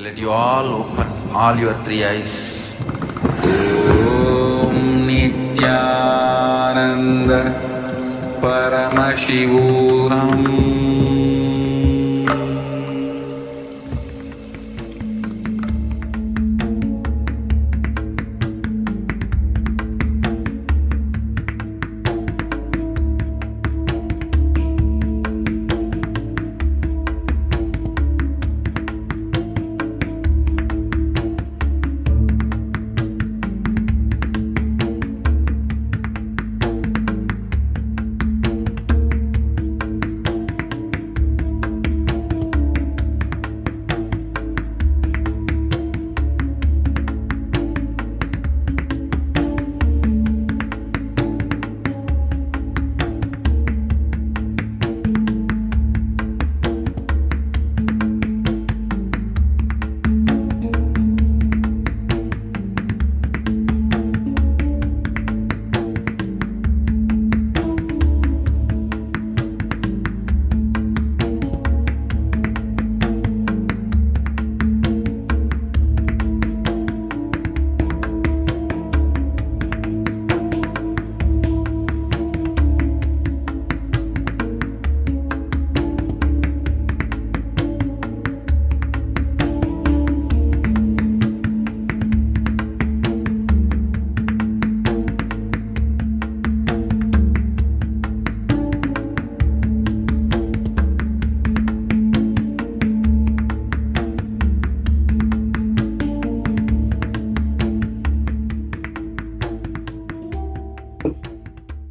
Let you all open all your three eyes. Om Nityananda Paramashivoham.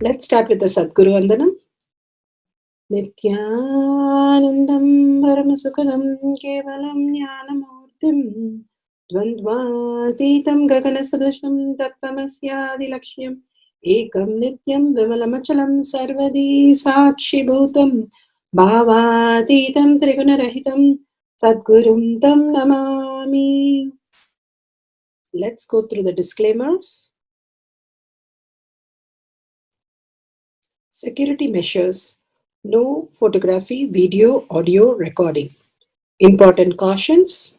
Let's start with the Sadguru Vandanam. Nityanandam Paramasukhanam Kevalam Jnanamurtim Dvandvatitam Gaganasadusham Tattvamasyaadilakshya Ekam Nityam Vimalamachalam Sarvadi Sakshi Bhutam Bhavatitam Trigunarahitam Sadgurum Tam Namami. Let's go through the disclaimers. Security measures. No photography, video, audio recording. Important cautions.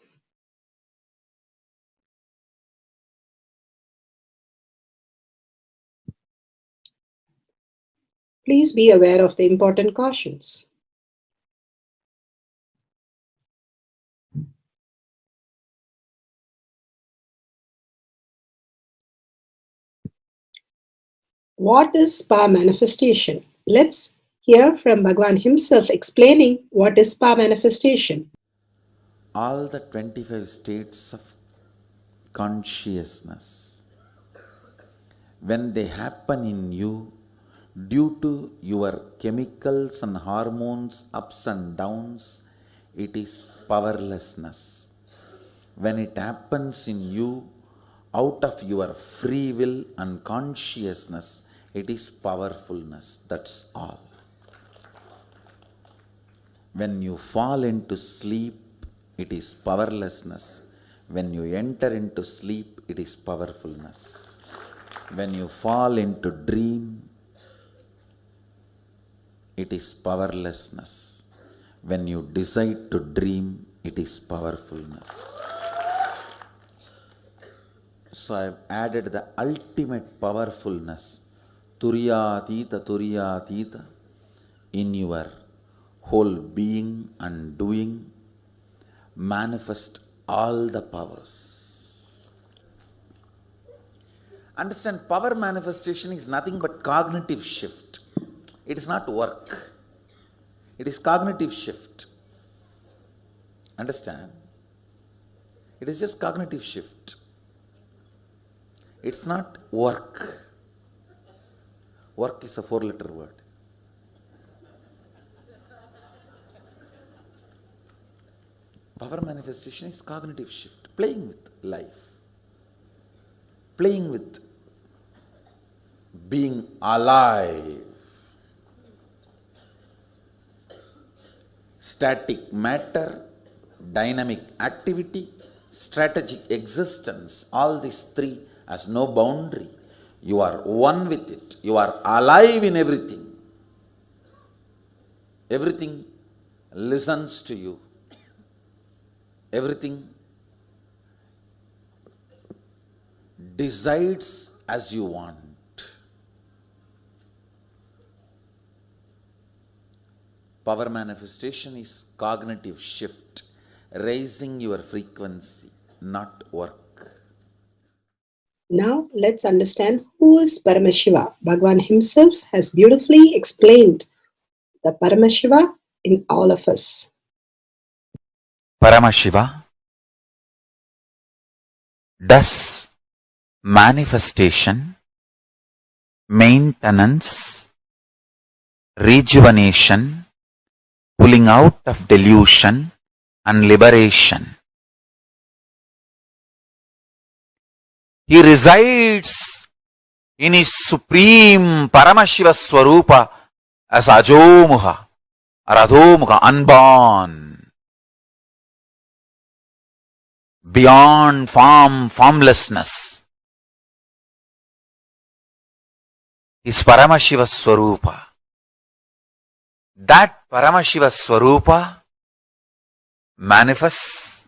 Please be aware of the important cautions. What is spa manifestation? Let's hear from Bhagwan himself explaining what is spa manifestation. All the 25 states of consciousness, when they happen in you due to your chemicals and hormones ups and downs, it is powerlessness. When it happens in you out of your free will and consciousness, it is powerfulness. That's all. When you fall into sleep, it is powerlessness. When you enter into sleep, it is powerfulness. When you fall into dream, it is powerlessness. When you decide to dream, it is powerfulness. So I have added the ultimate powerfulness, Turiyatita, in your whole being and doing. Manifest all the powers. Understand, power manifestation is nothing but cognitive shift. It is not work. It is cognitive shift. Understand? It is just cognitive shift. It's not work. Work is a 4-letter word. Power manifestation is cognitive shift, playing with life, playing with being alive. Static matter, dynamic activity, strategic existence, all these three has no boundary. You are one with it. You are alive in everything. Everything listens to you. Everything decides as you want. Power manifestation is cognitive shift, raising your frequency, not work. Now let's understand who is Paramashiva. Bhagwan himself has beautifully explained the Paramashiva in all of us. Paramashiva does manifestation, maintenance, rejuvenation, pulling out of delusion and liberation. He resides in his supreme Paramashiva Swarupa as Ajomuha or Adhomuha, unborn, beyond form, formlessness. Is Paramashiva Swarupa. That Paramashiva Swarupa manifests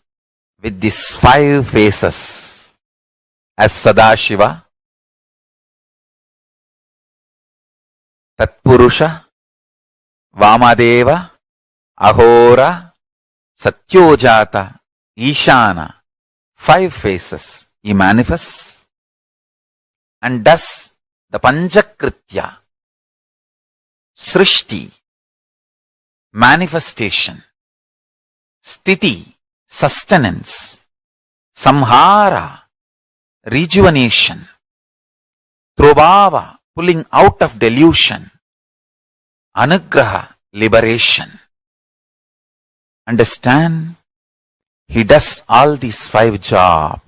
with these 5 faces as Sadashiva, Tatpurusha, Vamadeva, Ahora, Satyojata, Ishana. 5 faces he manifests and does the Panchakritya, Srishti, manifestation, Sthiti, sustenance, Samhara, rejuvenation, Trobhava, pulling out of delusion, Anugraha, liberation. Understand? He does all these 5 jobs.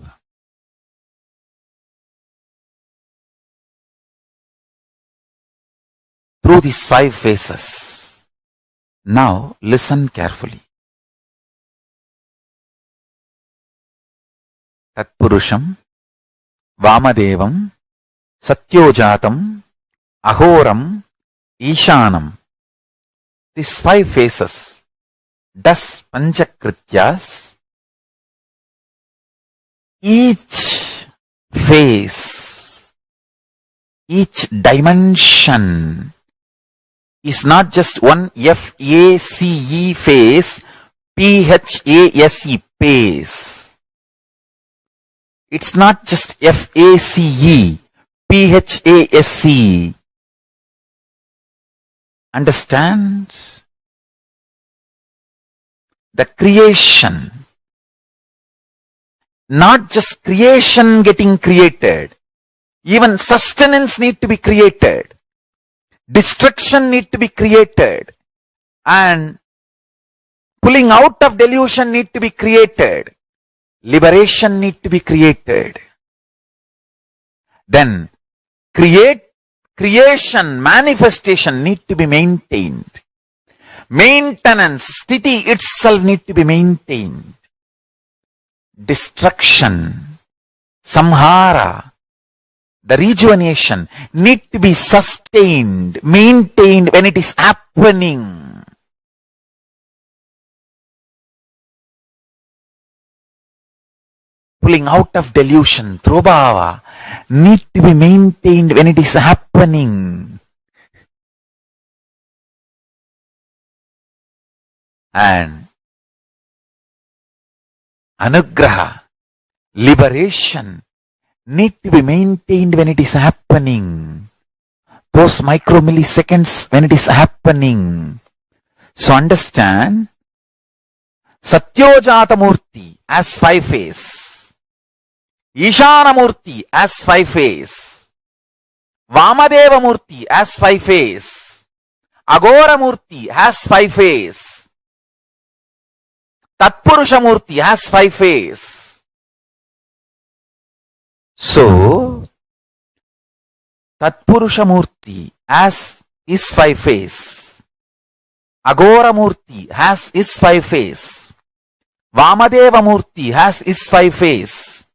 Through these 5 phases. Now listen carefully. Tatpurusham, Vamadevam, Satyojatam, Ahoram, Ishanam. These 5 phases does Panchakrityas. Each phase, each dimension is not just one F-A-C-E phase, P-H-A-S-E phase. It's not just F-A-C-E, P-H-A-S-E. Understand? The creation. Not just creation getting created. Even sustenance need to be created. Destruction need to be created. And pulling out of delusion need to be created. Liberation need to be created. Then creation, manifestation need to be maintained. Maintenance, sthiti itself need to be maintained. Destruction, samhara, the rejuvenation need to be sustained, maintained when it is happening. Pulling out of delusion, trobhava, need to be maintained when it is happening. And anugraha, liberation, need to be maintained when it is happening. Those micromilliseconds when it is happening. So understand, Satyojata Murti as 5 phase, Ishana Murti as 5 phase, Vamadeva Murti as 5 phase, Agora Murti has 5 phase, Tatpurusha Murti has 5 phase. So, Tatpurusha Murti has his 5 phase, Agora Murti has his 5 phase, Vamadeva Murti has his 5 phase,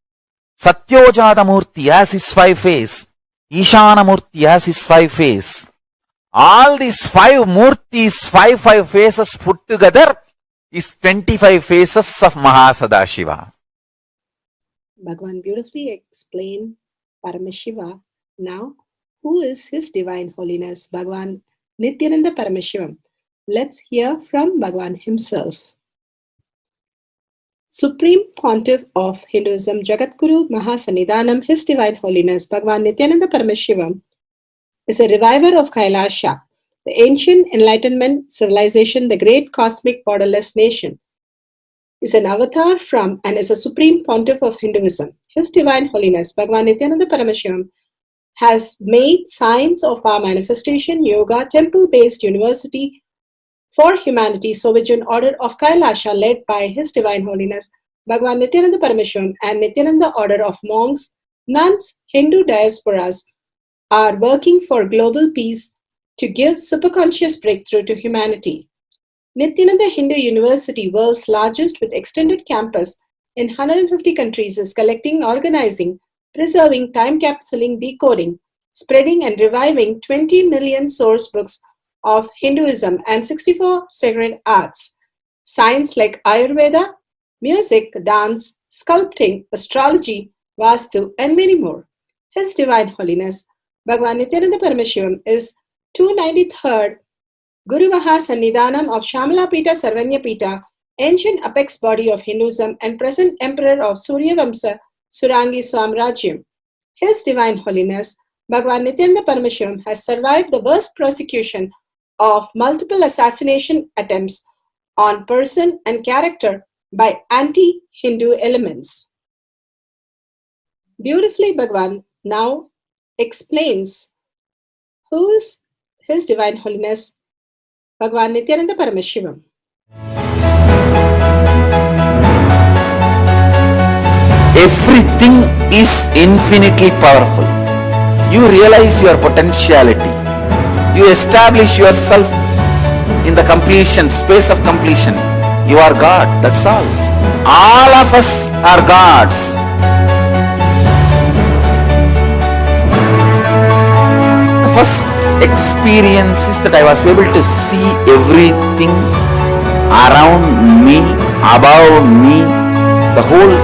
Satyojata Murti has his 5 phase, Ishana Murti has his 5 phase. All these 5 Murtis, 5 phases put together is 25 phases of Mahasadashiva. Bhagwan beautifully explained Paramashiva. Now, who is His Divine Holiness Bhagavan Nityananda Paramashivam? Let's hear from Bhagavan himself. Supreme Pontiff of Hinduism, Jagadguru Mahasannidhanam, His Divine Holiness Bhagavan Nityananda Paramashivam is a reviver of Kailasha, the ancient Enlightenment civilization, the great cosmic borderless nation. Is an avatar from and is a supreme pontiff of Hinduism. His Divine Holiness Bhagavan Nityananda Paramashivam has made science of our manifestation, yoga, temple-based university for humanity, Sovereign Order of Kailasha, led by His Divine Holiness Bhagavan Nityananda Paramashivam and Nityananda Order of Monks, Nuns, Hindu diasporas are working for global peace to give superconscious breakthrough to humanity. Nityananda Hindu University, world's largest with extended campus in 150 countries, is collecting, organizing, preserving, time capsuling, decoding, spreading and reviving 20 million source books of Hinduism and 64 sacred arts, science like Ayurveda, music, dance, sculpting, astrology, Vastu, and many more. His Divine Holiness Bhagavan Nityananda Paramashivam is 293rd Guru Mahasannidhanam of Shamalapita Sarvanyapita, ancient apex body of Hinduism and present emperor of Suryavamsa Surangi Swamrajyam. His Divine Holiness Bhagavan Nityananda Paramashivam has survived the worst persecution of multiple assassination attempts on person and character by anti-Hindu elements. Beautifully, Bhagavan now explains who is His Divine Holiness Bhagavan Nityananda Paramashivam. Everything is infinitely powerful. You realize your potentiality. You establish yourself in the completion, space of completion. You are God, that's all. All of us are gods. The first experience is that I was able to see everything around me, above me, the whole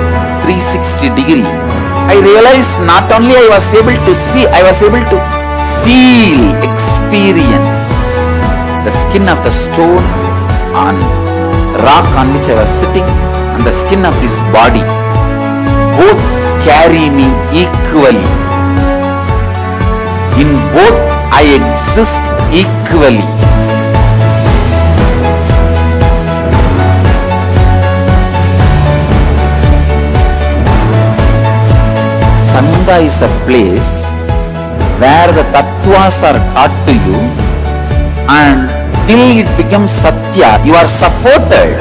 360 degree. I realized not only I was able to see, I was able to feel, experience the skin of the stone on rock on which I was sitting and the skin of this body. Both carry me equally. In both I exist equally. Sangha is a place where the tattvas are taught to you, and till it becomes satya, you are supported.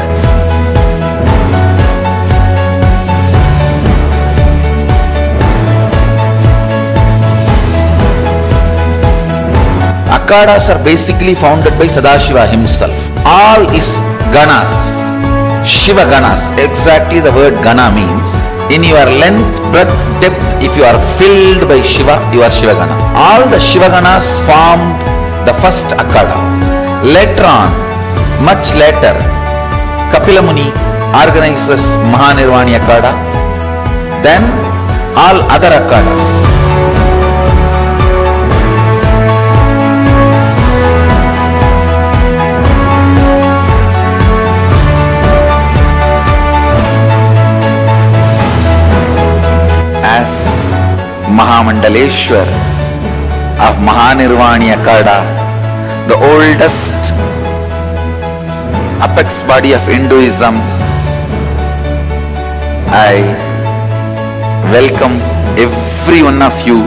Akhadas are basically founded by Sadashiva himself. All is ganas, Shiva ganas. Exactly the word gana means. In your length, breadth, depth, if you are filled by Shiva, you are Shiva gana. All the Shiva ganas formed the first Akhada. Later on, much later, Kapila Muni organizes Mahanirvani Akhada. Then all other Akhadas. As Mahamandaleshwar of Mahanirvani Akhada, the oldest apex body of Hinduism, I welcome every one of you.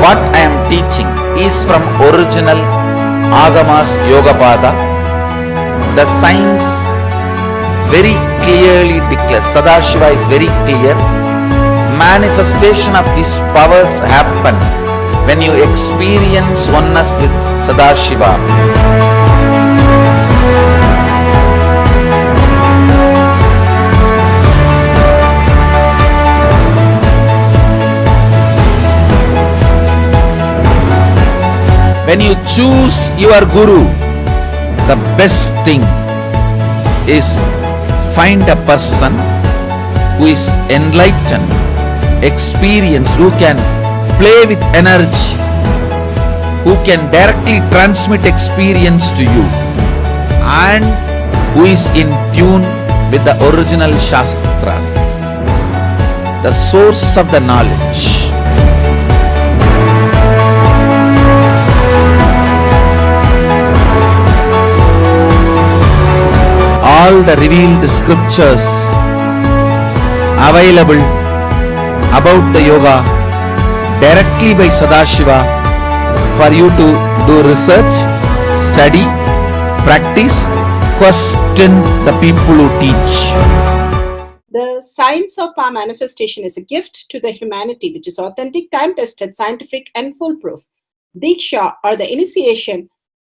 What I am teaching is from original Agamas Yogapada. The science very clearly declares, Sadashiva is very clear, manifestation of these powers happen when you experience oneness with Sadashiva. choose your guru, the best thing is find a person who is enlightened, experienced, who can play with energy, who can directly transmit experience to you, and who is in tune with the original Shastras, the source of the knowledge. All the revealed scriptures available about the yoga directly by Sadashiva for you to do research, study, practice, question the people who teach. The science of power manifestation is a gift to the humanity, which is authentic, time-tested, scientific, and foolproof. Diksha, or the initiation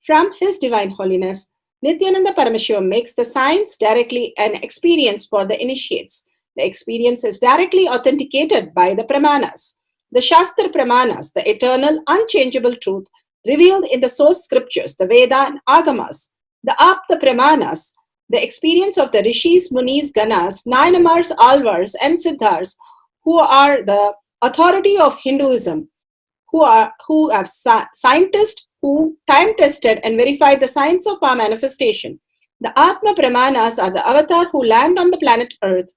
from His Divine Holiness, Nityananda Paramashivam, makes the science directly an experience for the initiates. The experience is directly authenticated by the Pramanas. The Shastra Pramanas, the eternal, unchangeable truth revealed in the source scriptures, the Veda and Agamas. The Apta Pramanas, the experience of the Rishis, Munis, Ganas, Nayanamars, Alvars, and Siddhars, who are the authority of Hinduism, who have scientists who time-tested and verified the science of power manifestation. The Atma Pramanas are the avatar who land on the planet Earth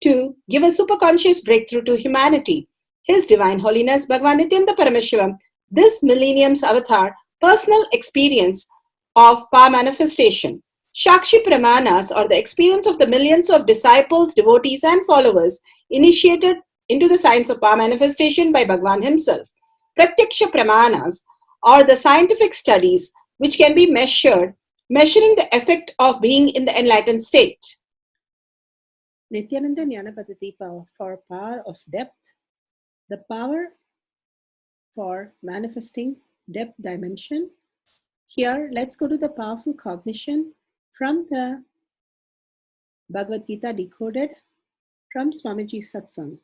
to give a superconscious breakthrough to humanity. His Divine Holiness Bhagavan Nityananda Paramashivam, this millennium's avatar, personal experience of power manifestation. Shakshi Pramanas, or the experience of the millions of disciples, devotees, and followers initiated into the science of power manifestation by Bhagavan himself. Pratyaksha Pramanas, or the scientific studies which can be measuring the effect of being in the enlightened state. Nityananda Jnana Paddhati for power of depth, the power for manifesting depth dimension. Here, let's go to the powerful cognition from the Bhagavad Gita decoded from Swamiji's Satsang.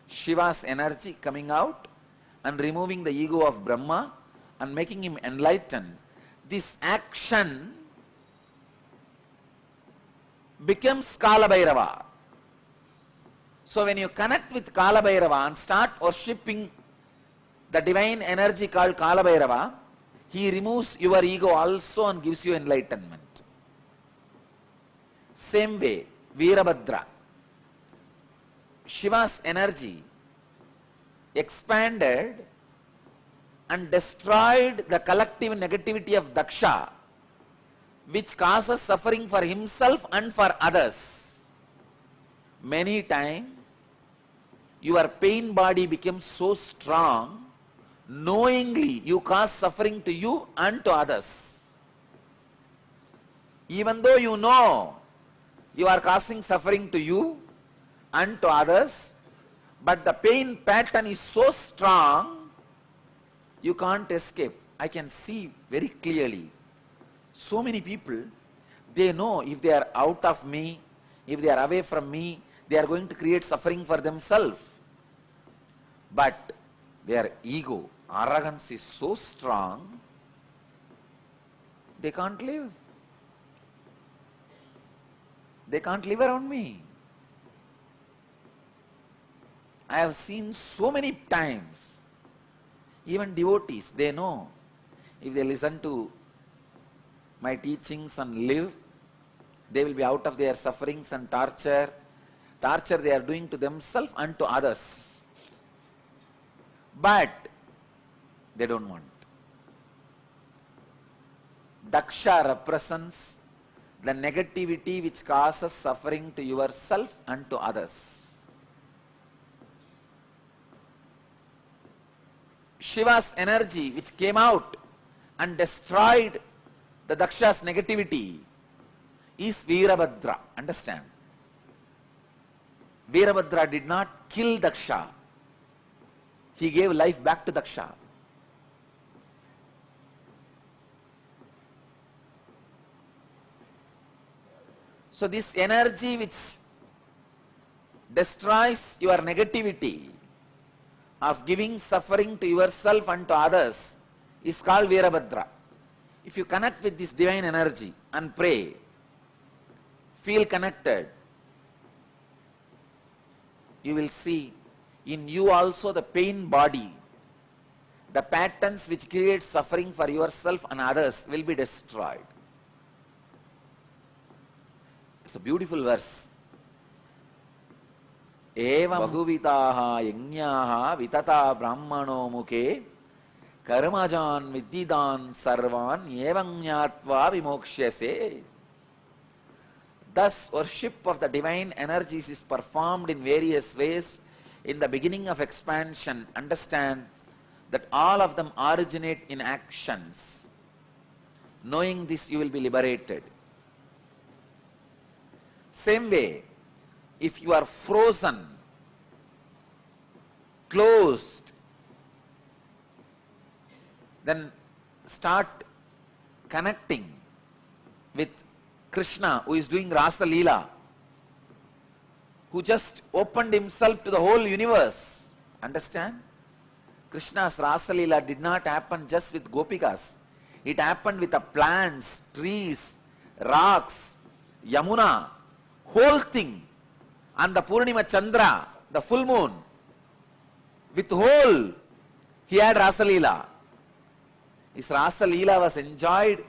Shiva's energy coming out and removing the ego of Brahma and making him enlightened. This action becomes Kala Bhairava. So when you connect with Kala Bhairava and start worshipping the divine energy called Kala Bhairava, he removes your ego also and gives you enlightenment. Same way, Veerabhadra. Shiva's energy expanded and destroyed the collective negativity of Daksha, which causes suffering for himself and for others. Many times, your pain body becomes so strong, knowingly you cause suffering to you and to others. Even though you know you are causing suffering to you and to others, but the pain pattern is so strong, you can't escape. I can see very clearly. So many people, they know if they are out of me, if they are away from me, they are going to create suffering for themselves. But their ego, arrogance is so strong, they can't live. They can't live around me. I have seen so many times, even devotees, they know if they listen to my teachings and live, they will be out of their sufferings and torture they are doing to themselves and to others. But they don't want. Daksha represents the negativity which causes suffering to yourself and to others. Shiva's energy which came out and destroyed the Daksha's negativity is Veerabhadra. Understand? Veerabhadra did not kill Daksha. He gave life back to Daksha. So this energy which destroys your negativity of giving suffering to yourself and to others is called Veerabhadra. If you connect with this divine energy and pray, feel connected, you will see in you also the pain body, the patterns which create suffering for yourself and others will be destroyed. It's a beautiful verse. Eva bahuvitaha yajnaha vitata brahmano mukhe karmajan viddidan sarvan evam jnatva vimokshase. Thus, worship of the divine energies is performed in various ways. In the beginning of expansion, understand that all of them originate in actions. Knowing this, you will be liberated. Same way, if you are frozen, closed, then start connecting with Krishna, who is doing Rasa Leela, who just opened himself to the whole universe. Understand? Krishna's Rasa Leela did not happen just with Gopikas. It happened with the plants, trees, rocks, Yamuna, whole thing. And the Purnima Chandra, the full moon, with whole, he had Rasa Leela. His Rasa Leela was enjoyed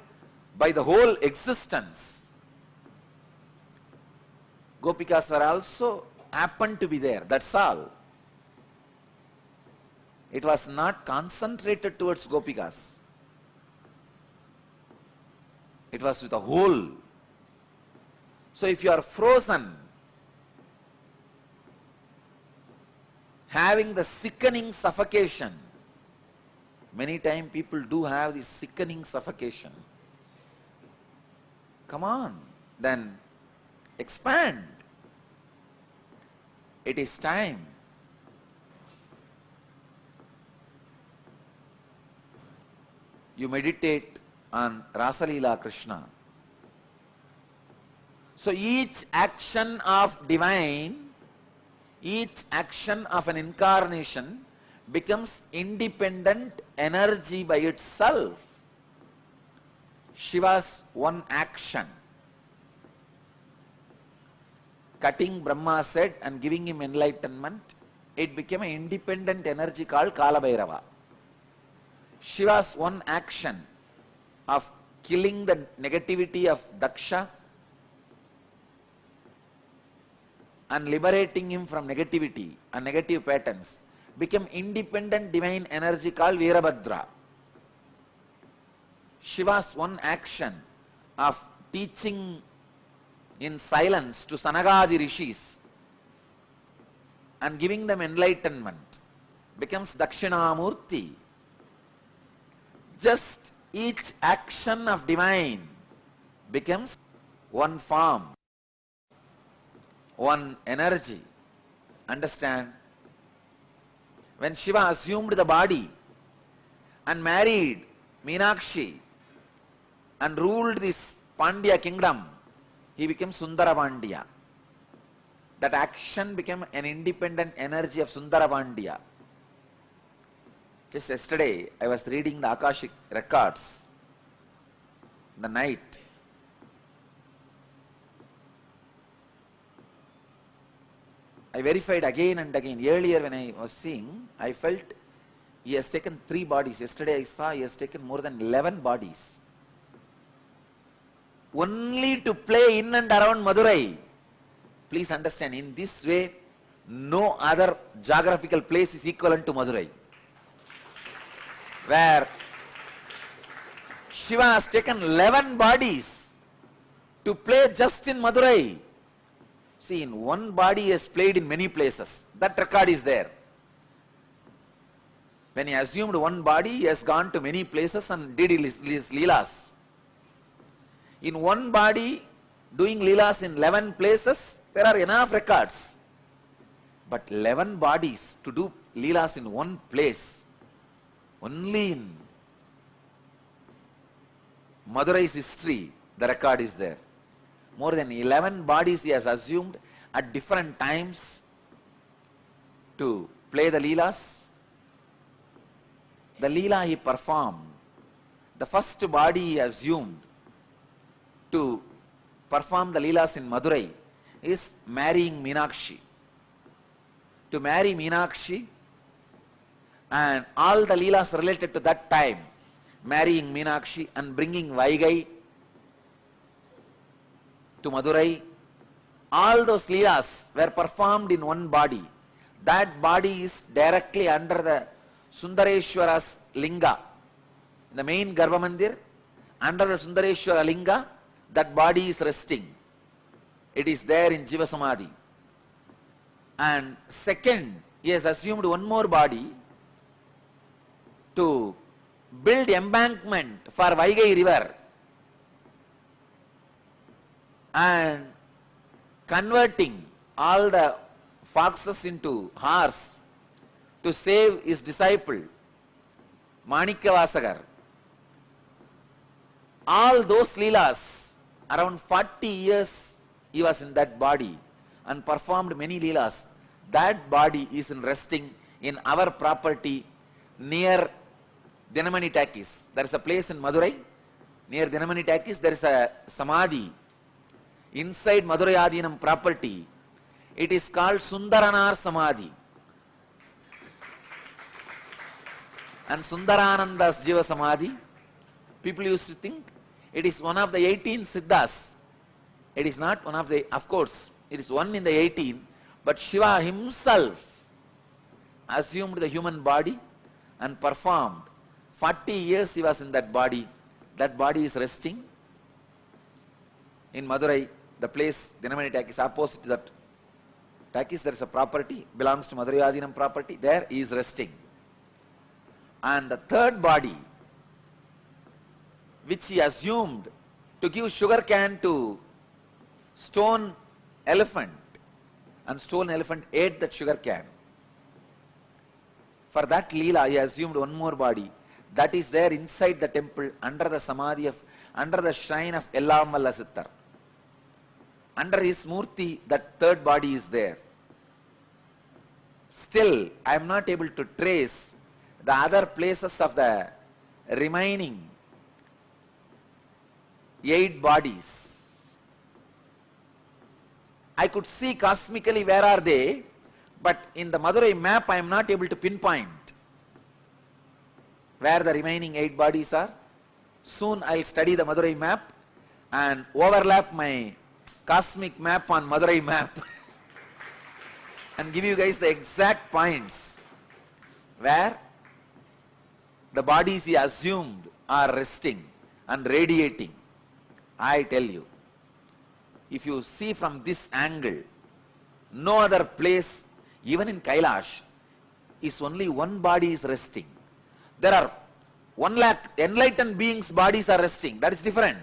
by the whole existence. Gopikas were also happened to be there, that's all. It was not concentrated towards Gopikas. It was with the whole. So if you are frozen, having the sickening suffocation, many times people do have this sickening suffocation. Come on, then expand. It is time. You meditate on Rasa Leela Krishna. So each action of divine, each action of an incarnation becomes independent energy by itself. Shiva's one action, cutting Brahma's head and giving him enlightenment, it became an independent energy called Kala Bhairava. Shiva's one action of killing the negativity of Daksha and liberating him from negativity and negative patterns became independent divine energy called Veerabhadra. Shiva's one action of teaching in silence to Sanagadi Rishis and giving them enlightenment becomes Dakshinamurti. Just each action of divine becomes one form, one energy. Understand? When Shiva assumed the body and married Meenakshi and ruled this Pandya kingdom, he became Sundara Pandya. That action became an independent energy of Sundara Pandya. Just yesterday, I was reading the Akashic records, the night. I verified again and again. Earlier when I was seeing, I felt he has taken 3 bodies. Yesterday I saw he has taken more than 11 bodies. Only to play in and around Madurai. Please understand, in this way, no other geographical place is equivalent to Madurai. Where Shiva has taken 11 bodies to play just in Madurai. See, in one body he has played in many places. That record is there. When he assumed one body, he has gone to many places and did his leelas. In one body, doing leelas in 11 places, there are enough records. But 11 bodies to do leelas in one place, only in Madurai's history, the record is there. More than 11 bodies he has assumed at different times to play the leelas the Leela he performed, the first body he assumed to perform the Leelas in Madurai is marrying Meenakshi. To marry Meenakshi and all the Leelas related to that time, marrying Meenakshi and bringing Vaigai to Madurai, all those Leelas were performed in one body. That body is directly under the Sundareshwara's Linga. In the main Garbha Mandir, under the Sundareshwara Linga, that body is resting. It is there in Jiva Samadhi. And second, he has assumed one more body to build embankment for Vaigai river and converting all the foxes into horse to save his disciple Manikyavasagar. All those Leelas, around 40 years he was in that body and performed many Leelas. That body is resting in our property near Dinamani Takis. There is a place in Madurai, near Dinamani Takis, there is a Samadhi inside Madurai Adinam property. It is called Sundaranar Samadhi. And Sundarananda's Jiva Samadhi, people used to think it is one of the 18 Siddhas. It is not one of the, of course, it is one in the 18, but Shiva himself assumed the human body and performed. 40 years he was in that body. That body is resting in Madurai, the place Dinamani Takis, opposite to that Takis, there is a property, belongs to Madurai Adinam property, there he is resting. And the third body, which he assumed to give sugar cane to stone elephant, and stone elephant ate that sugar cane. For that Leela, he assumed one more body that is there inside the temple under the Samadhi of, under the shrine of Ellamalla Sittar. Under his Murti, that third body is there. Still, I am not able to trace the other places of the remaining 8 bodies. I could see cosmically where are they, but in the Madurai map I am not able to pinpoint where the remaining 8 bodies are. Soon I will study the Madurai map and overlap my cosmic map on Madurai map and give you guys the exact points where the bodies he assumed are resting and radiating. I tell you, if you see from this angle, no other place, even in Kailash, is only one body is resting. There are 1 lakh enlightened beings' bodies are resting. That is different.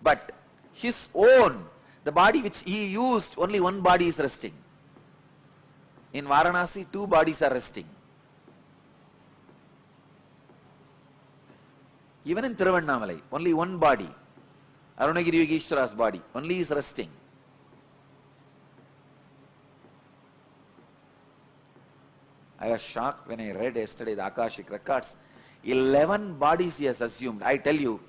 But his own, the body which he used, only one body is resting. In Varanasi, 2 bodies are resting. Even in Thiruvannamalai, only one body, Arunagiri Yogeshwara's body, only is resting. I was shocked when I read yesterday the Akashic records. 11 bodies he has assumed. I tell you,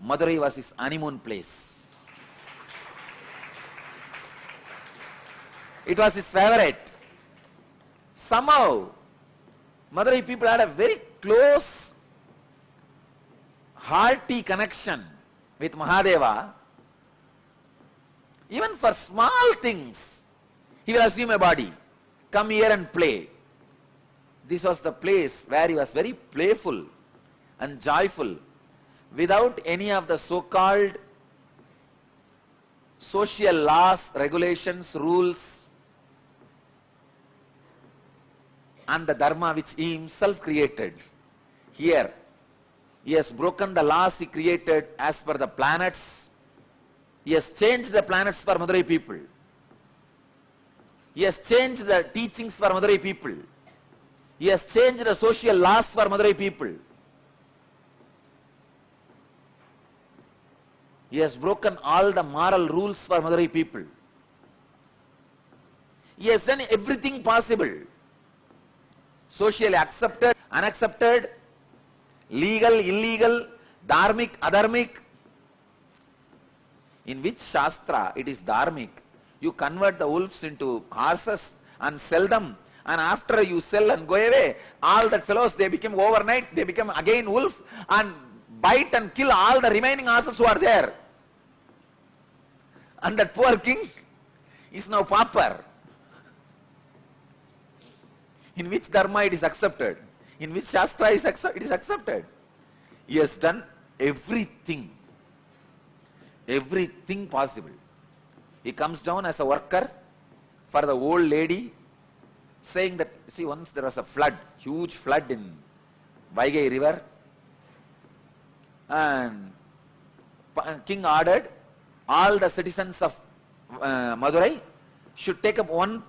Madurai was his honeymoon place. It was his favorite. Somehow, Madurai people had a very close, hearty connection with Mahadeva. Even for small things, he will assume a body. Come here and play. This was the place where he was very playful and joyful, without any of the so-called social laws, regulations, rules, and the dharma which he himself created. Here, he has broken the laws he created as per the planets. He has changed the planets for Madurai people. He has changed the teachings for Madurai people. He has changed the social laws for Madurai people. He has broken all the moral rules for Madurai people. He has done everything possible. Socially accepted, unaccepted, legal, illegal, dharmic, adharmic. In which Shastra it is dharmic? You convert the wolves into horses and sell them, and after you sell and go away, all the fellows, they become overnight, they become again wolf and bite and kill all the remaining horses who are there. And that poor king is now pauper. In which dharma it is accepted? In which Shastra it is accepted? He has done everything possible. He comes down as a worker for the old lady, saying that, see, once there was a flood, huge flood in Vaigai river, and king ordered all the citizens of Madurai should take up one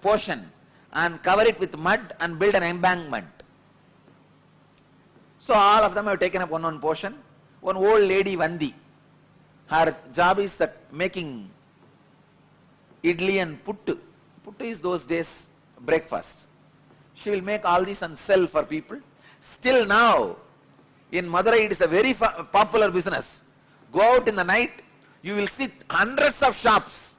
portion and cover it with mud and build an embankment. So all of them have taken up one portion. One old lady, Vandi, her job is that making idli and puttu. Puttu is those days breakfast. She will make all this and sell for people. Still now, in Madurai it is a very popular business. Go out in the night, you will see hundreds of shops.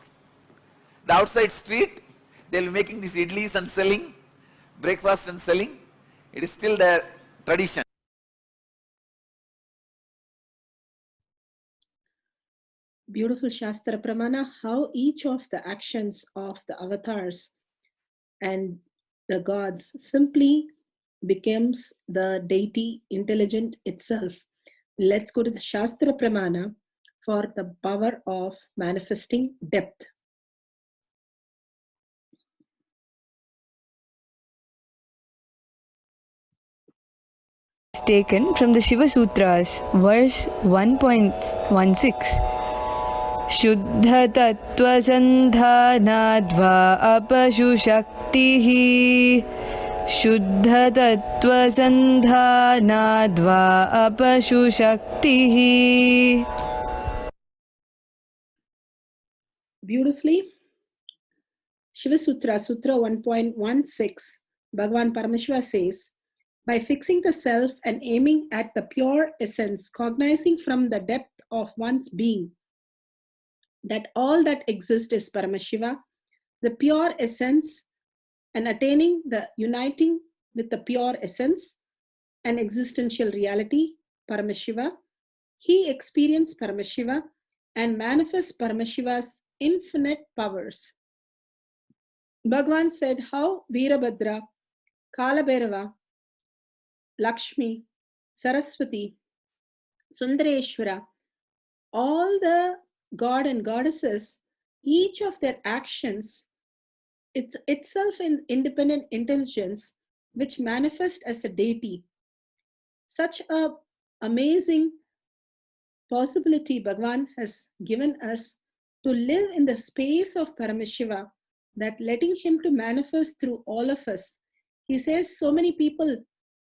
The outside street, they will be making these idlis and selling, breakfast and selling. It is still their tradition. Beautiful Shastra Pramana, how each of the actions of the avatars and the gods simply becomes the deity intelligent itself. Let's go to the Shastra Pramana for the power of manifesting depth. Taken from the Shiva Sutras, verse 1.16. Shuddha tattva sandhanadva apashu shaktihi. Shuddha tattva sandhanadva apashu shaktihi. Beautifully. Shiva Sutra, Sutra 1.16, Bhagavan Parameshwara says, by fixing the self and aiming at the pure essence, cognizing from the depth of one's being that all that exists is Paramashiva, the pure essence, and attaining the uniting with the pure essence and existential reality, Paramashiva, he experienced Paramashiva and manifests Paramashiva's infinite powers. Bhagavan said how Veerabhadra, Kalabhairava, Lakshmi, Saraswati, Sundareshwara, all the god and goddesses, each of their actions, it's itself an independent intelligence which manifests as a deity. Such a amazing possibility Bhagavan has given us to live in the space of Paramashiva, that letting him to manifest through all of us. He says so many people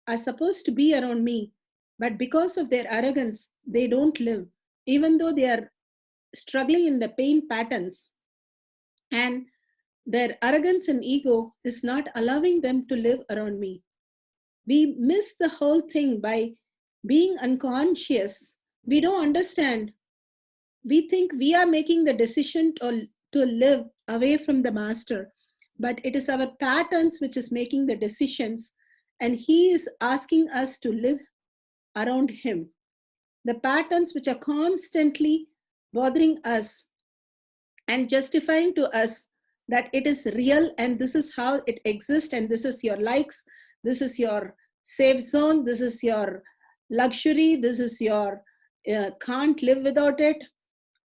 are supposed to be around me, but because of their arrogance, they don't live, even though they are struggling in the pain patterns. And their arrogance and ego is not allowing them to live around me. We miss the whole thing by being unconscious. We don't understand. We think we are making the decision to live away from the master, but it is our patterns which is making the decisions, and he is asking us to live around him. The patterns which are constantly bothering us and justifying to us that it is real and this is how it exists and this is your likes, this is your safe zone, this is your luxury, this is your can't live without it,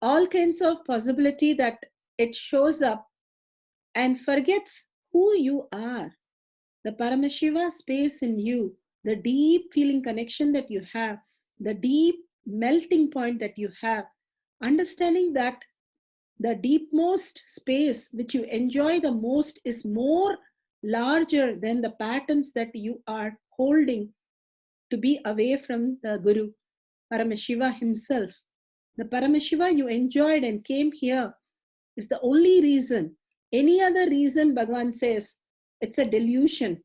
all kinds of possibility that it shows up and forgets who you are. The Paramashiva space in you, the deep feeling connection that you have, the deep melting point that you have, understanding that the deepmost space which you enjoy the most is more larger than the patterns that you are holding to be away from the Guru, Paramashiva himself. The Paramashiva you enjoyed and came here is the only reason. Any other reason, Bhagavan says, it's a delusion.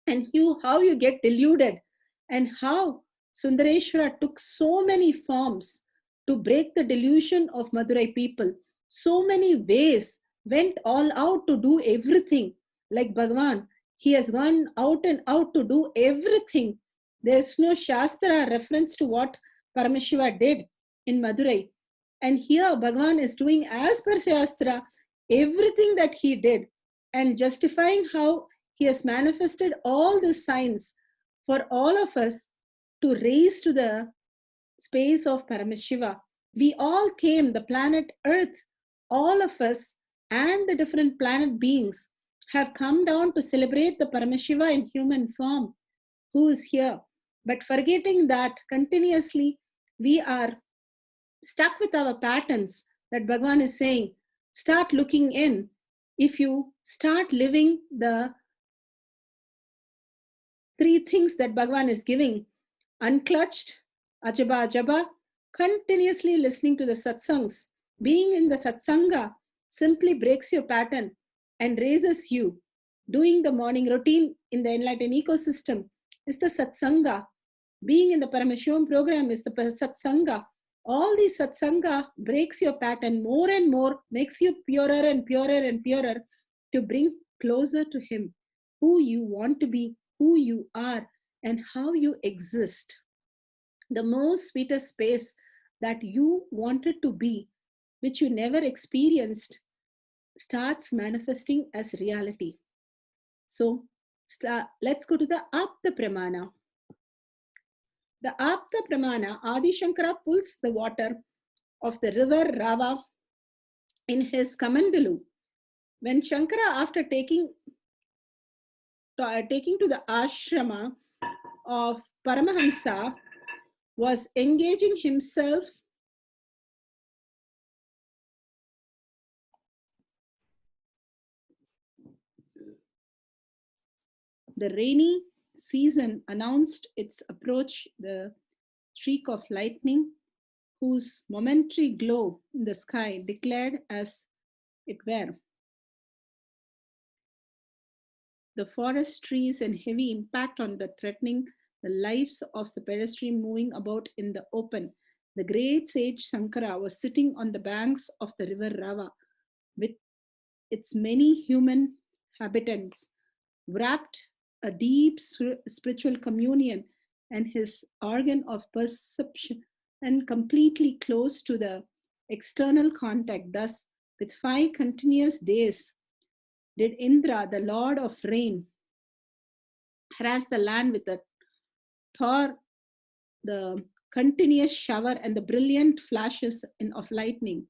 And how you get deluded and how Sundareshwara took so many forms to break the delusion of Madurai people. So many ways, went all out to do everything. Like Bhagavan, he has gone out and out to do everything. There's no Shastra reference to what Paramashiva did in Madurai. And here Bhagavan is doing as per Shastra everything that he did and justifying how he has manifested all the signs for all of us to raise to the space of Paramashiva. We all came, the planet Earth, all of us and the different planet beings have come down to celebrate the Paramashiva in human form who is here. But forgetting that continuously we are stuck with our patterns that Bhagavan is saying, start looking in. If you start living the three things that Bhagavan is giving, unclutched, ajaba ajaba, continuously listening to the satsangs, being in the satsanga simply breaks your pattern and raises you. Doing the morning routine in the enlightened ecosystem is the satsanga. Being in the Paramashivam program is the satsanga. All these satsanga breaks your pattern more and more, makes you purer and purer and purer to bring closer to Him, who you want to be, who you are, and how you exist. The most sweetest space that you wanted to be, which you never experienced, starts manifesting as reality. So let's go to the Apta Pramana. The Apta Pramana, Adi Shankara pulls the water of the river Rava in his Kamandalu. When Shankara, after taking to the ashrama of Paramahamsa, was engaging himself the rainy season announced its approach. The streak of lightning, whose momentary glow in the sky declared as it were the forest trees and heavy impact on the threatening the lives of the pedestrian moving about in the open. The great sage Shankara was sitting on the banks of the river Rava with its many human habitants, wrapped a deep spiritual communion and his organ of perception and completely closed to the external contact. Thus, with 5 continuous days, did Indra, the lord of rain, harass the land with the the continuous shower and the brilliant flashes of lightning.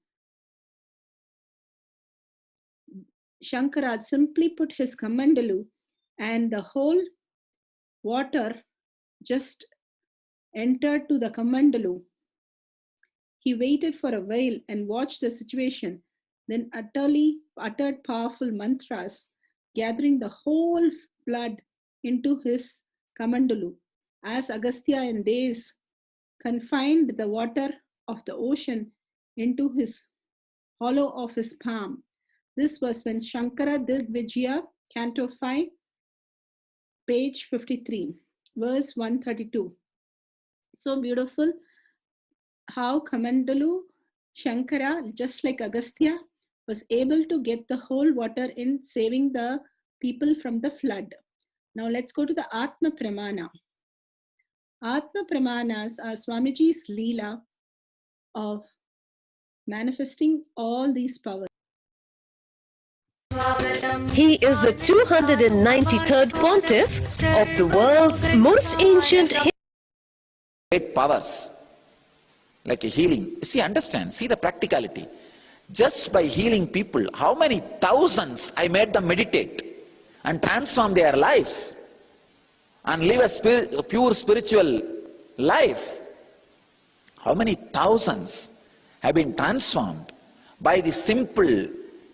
Shankara simply put his Kamandalu and the whole water just entered to the Kamandalu. He waited for a while and watched the situation, then uttered powerful mantras, gathering the whole flood into his Kamandalu. As Agastya in days confined the water of the ocean into his hollow of his palm. This was when Shankara did Vijaya, Canto 5, page 53, verse 132. So beautiful how Kamandalu Shankara, just like Agastya, was able to get the whole water in, saving the people from the flood. Now let's go to the Atma Pramana. Atma Pramanas are Swamiji's Leela of manifesting all these powers. He is the 293rd pontiff of the world's most ancient Great powers, like a healing. See, understand, see the practicality. Just by healing people, how many thousands I made them meditate and transform their lives and live a pure spiritual life. How many thousands have been transformed by the simple,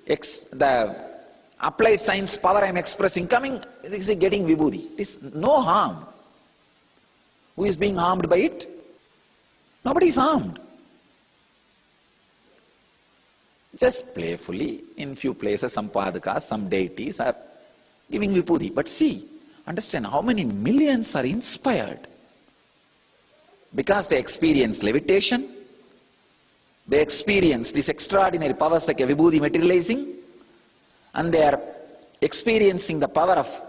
the applied science power I am expressing, getting vibhuti. It is no harm. Who is being harmed by it? Nobody is harmed. Just playfully, in few places, some padhakas, some deities are giving vibhuti. But see, understand how many millions are inspired. because they experience levitation, they experience these extraordinary powers like a vibhuti materializing, and they are experiencing the power of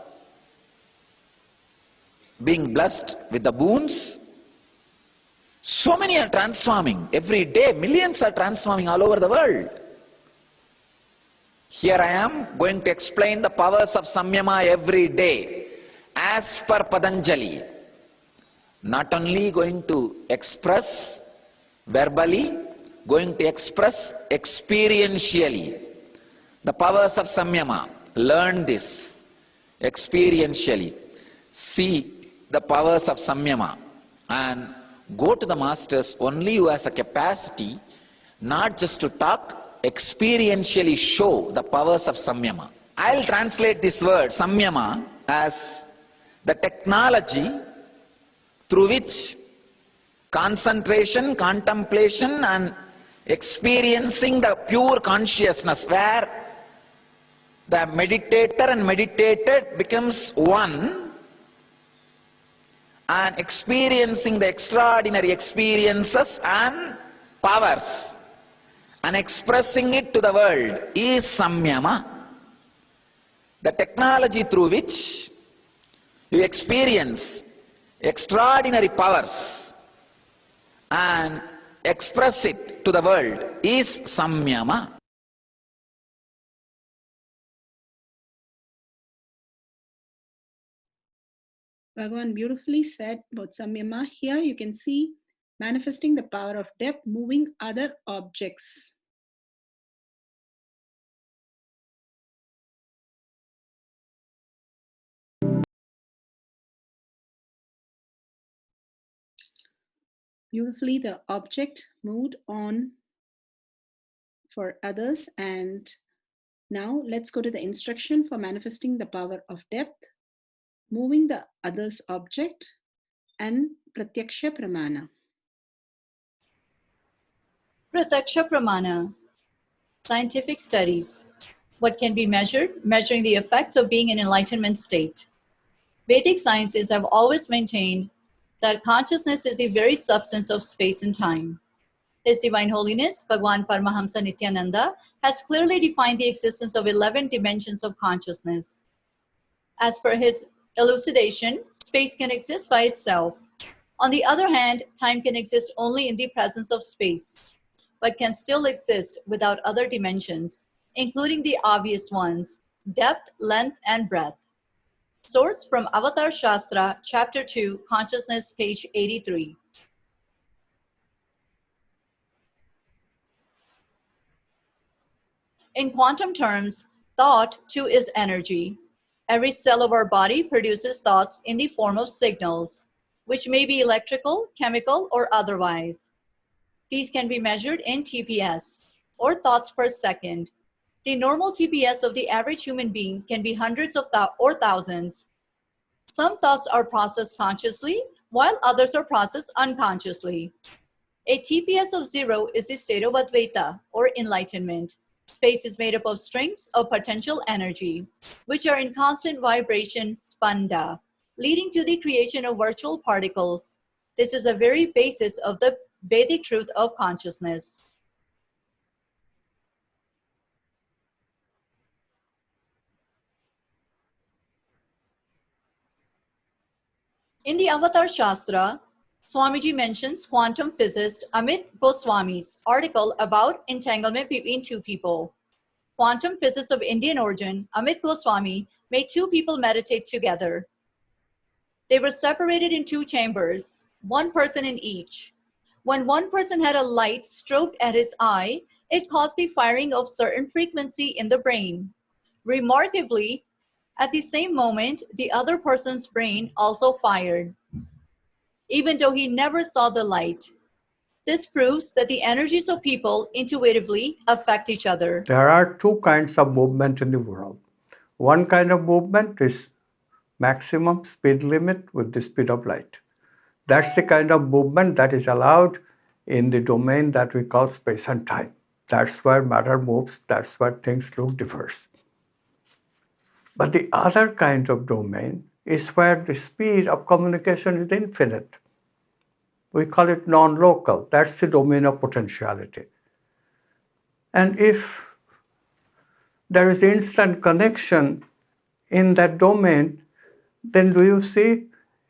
being blessed with the boons. So many are transforming. Every day, millions are transforming all over the world. Here I am going to explain the powers of Samyama every day, as per Patanjali. Not only going to express verbally, going to express experientially. The powers of Samyama. Learn this experientially. See the powers of Samyama and go to the masters only who has a capacity not just to talk, experientially show the powers of Samyama. I'll translate this word Samyama as the technology through which concentration, contemplation and experiencing the pure consciousness, where the meditator and meditated becomes one, and experiencing the extraordinary experiences and powers and expressing it to the world is Samyama. The technology through which you experience extraordinary powers and express it to the world is Samyama. Bhagavan beautifully said about Samyama. Here you can see manifesting the power of depth, moving other objects. Beautifully, the object moved on for others. And now let's go to the instruction for manifesting the power of depth, moving the other's object, and Pratyaksha Pramana. Pratyaksha Pramana. Scientific studies. What can be measured? Measuring the effects of being in enlightenment state. Vedic sciences have always maintained that consciousness is the very substance of space and time. His Divine Holiness, Bhagwan Paramahamsa Nityananda, has clearly defined the existence of 11 dimensions of consciousness. As per his elucidation, space can exist by itself. On the other hand, time can exist only in the presence of space, but can still exist without other dimensions, including the obvious ones, depth, length, and breadth. Source from Avatar Shastra, Chapter 2, Consciousness, page 83. In quantum terms, thought too is energy. Every cell of our body produces thoughts in the form of signals, which may be electrical, chemical, or otherwise. These can be measured in TPS, or thoughts per second. The normal TPS of the average human being can be hundreds of or thousands. Some thoughts are processed consciously, while others are processed unconsciously. A TPS of 0 is the state of Advaita, or enlightenment. Space is made up of strings of potential energy, which are in constant vibration, spanda, leading to the creation of virtual particles. This is a very basis of the Vedic truth of consciousness. In the Avatar Shastra, Swamiji mentions quantum physicist Amit Goswami's article about entanglement between two people. Quantum physicist of Indian origin, Amit Goswami, made two people meditate together. They were separated in two chambers, one person in each. When one person had a light stroked at his eye, it caused the firing of certain frequency in the brain. Remarkably, at the same moment, the other person's brain also fired, even though he never saw the light. This proves that the energies of people intuitively affect each other. There are two kinds of movement in the world. One kind of movement is maximum speed limit with the speed of light. That's the kind of movement that is allowed in the domain that we call space and time. That's where matter moves, that's where things look diverse. But the other kind of domain is where the speed of communication is infinite. We call it non-local. That's the domain of potentiality. And if there is instant connection in that domain, then do you see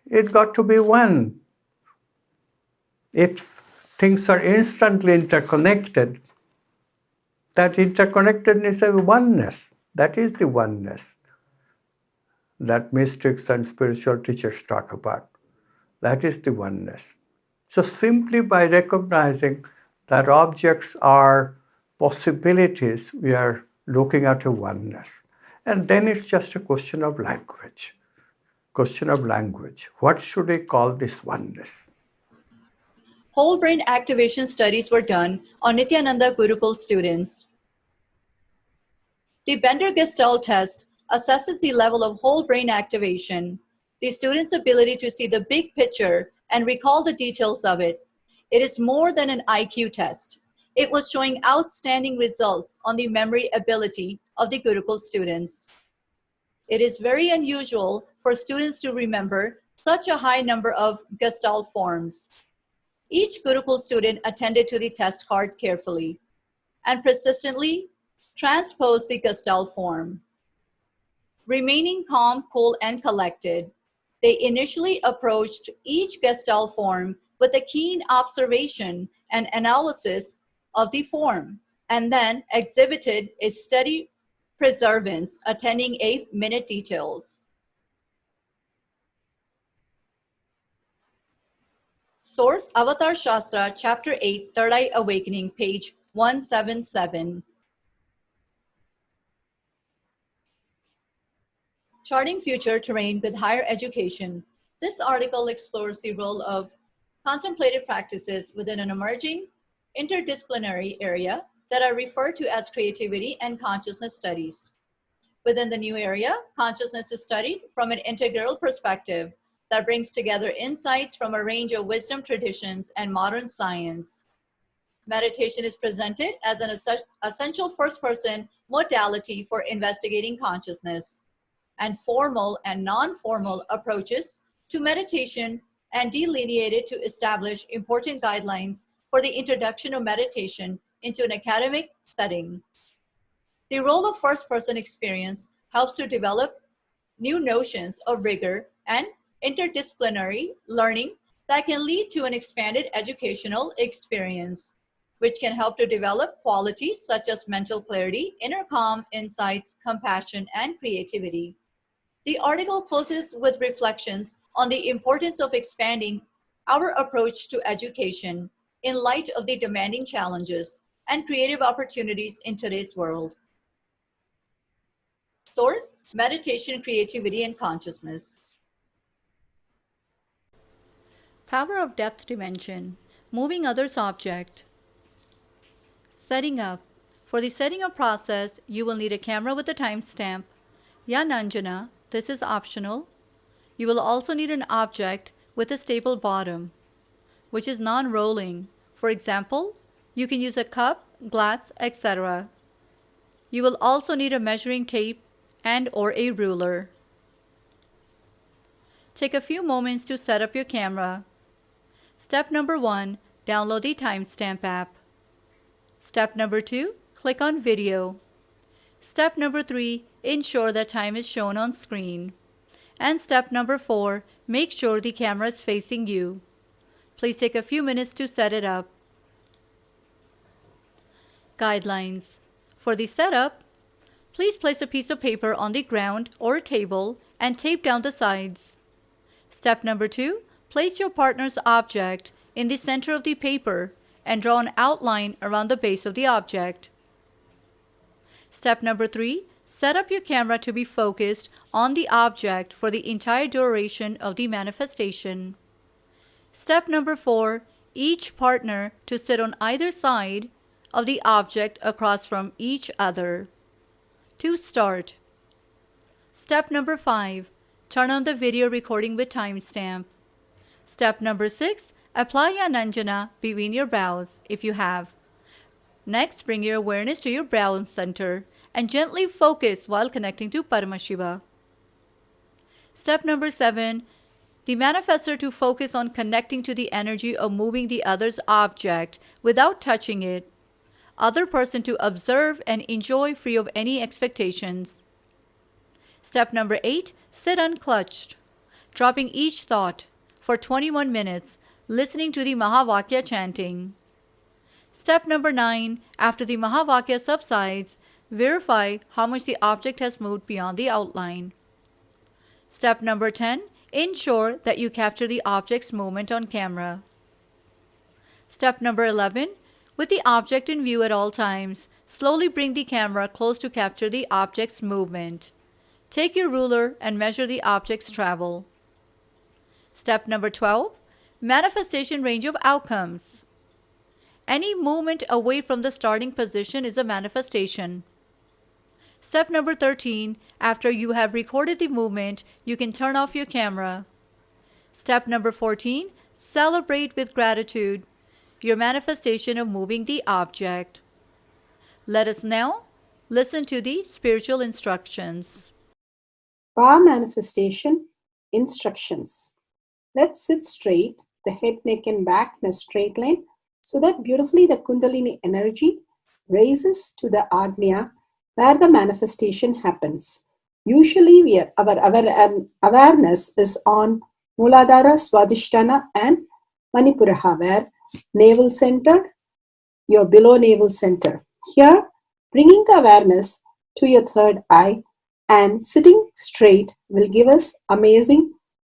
it got to be one? If things are instantly interconnected, that interconnectedness is a oneness. That is the oneness that mystics and spiritual teachers talk about. That is the oneness. So simply by recognizing that objects are possibilities, we are looking at a oneness. And then it's just a question of language. Question of language. What should I call this oneness? Whole brain activation studies were done on Nityananda Gurukul students. The Bender-Gestalt test assesses the level of whole brain activation, the student's ability to see the big picture and recall the details of it. It is more than an IQ test. It was showing outstanding results on the memory ability of the Gurukul students. It is very unusual for students to remember such a high number of Gestalt forms. Each Gurukul student attended to the test card carefully and persistently transposed the Gestalt form. Remaining calm, cool, and collected, they initially approached each Gestalt form with a keen observation and analysis of the form, and then exhibited a steady preservance, attending 8-minute details. Source: Avatar Shastra, Chapter 8, Third Eye Awakening, page 177. Charting Future Terrain with Higher Education. This article explores the role of contemplative practices within an emerging interdisciplinary area that are referred to as creativity and consciousness studies. Within the new area, consciousness is studied from an integral perspective that brings together insights from a range of wisdom traditions and modern science. Meditation is presented as an essential first-person modality for investigating consciousness, and formal and non-formal approaches to meditation and delineated to establish important guidelines for the introduction of meditation into an academic setting. The role of first-person experience helps to develop new notions of rigor and interdisciplinary learning that can lead to an expanded educational experience, which can help to develop qualities such as mental clarity, inner calm, insights, compassion, and creativity. The article closes with reflections on the importance of expanding our approach to education in light of the demanding challenges and creative opportunities in today's world. Source: Meditation, Creativity, and Consciousness. Power of Depth Dimension. Moving others' object. Setting up. For the setting up process, you will need a camera with a timestamp. Nanjana, this is optional. You will also need an object with a stable bottom, which is non-rolling. For example, you can use a cup, glass, etc. You will also need a measuring tape and or a ruler. Take a few moments to set up your camera. Step number 1, download the timestamp app. Step number 2, click on video. Step number 3, ensure that time is shown on screen. And step number 4, make sure the camera is facing you. Please take a few minutes to set it up. Guidelines. For the setup, please place a piece of paper on the ground or table and tape down the sides. Step number 2, place your partner's object in the center of the paper and draw an outline around the base of the object. Step number 3, set up your camera to be focused on the object for the entire duration of the manifestation. Step number 4, each partner to sit on either side of the object across from each other. To start. Step number 5, turn on the video recording with timestamp. Step number 6, apply Ananjana between your brows if you have. Next, bring your awareness to your brow center and gently focus while connecting to Paramashiva. Step number 7, The manifestor to focus on connecting to the energy of moving the other's object without touching it. Other person to observe and enjoy free of any expectations. Step number 8, sit unclutched, dropping each thought for 21 minutes, listening to the Mahavakya chanting. Step number 9, after the Mahavakya subsides, verify how much the object has moved beyond the outline. Step number 10, ensure that you capture the object's movement on camera. Step number 11, with the object in view at all times, slowly bring the camera close to capture the object's movement. Take your ruler and measure the object's travel. Step number 12, manifestation range of outcomes. Any movement away from the starting position is a manifestation. Step number 13, after you have recorded the movement, you can turn off your camera. Step number 14, celebrate with gratitude your manifestation of moving the object. Let us now listen to the spiritual instructions. Power manifestation instructions. Let's sit straight, the head, neck, and back in a straight line, so that beautifully the Kundalini energy raises to the Agnya where the manifestation happens. Usually, our awareness is on Muladhara, Swadhisthana, and Manipuraha, where navel center, your below navel center. Here, bringing the awareness to your third eye and sitting straight will give us amazing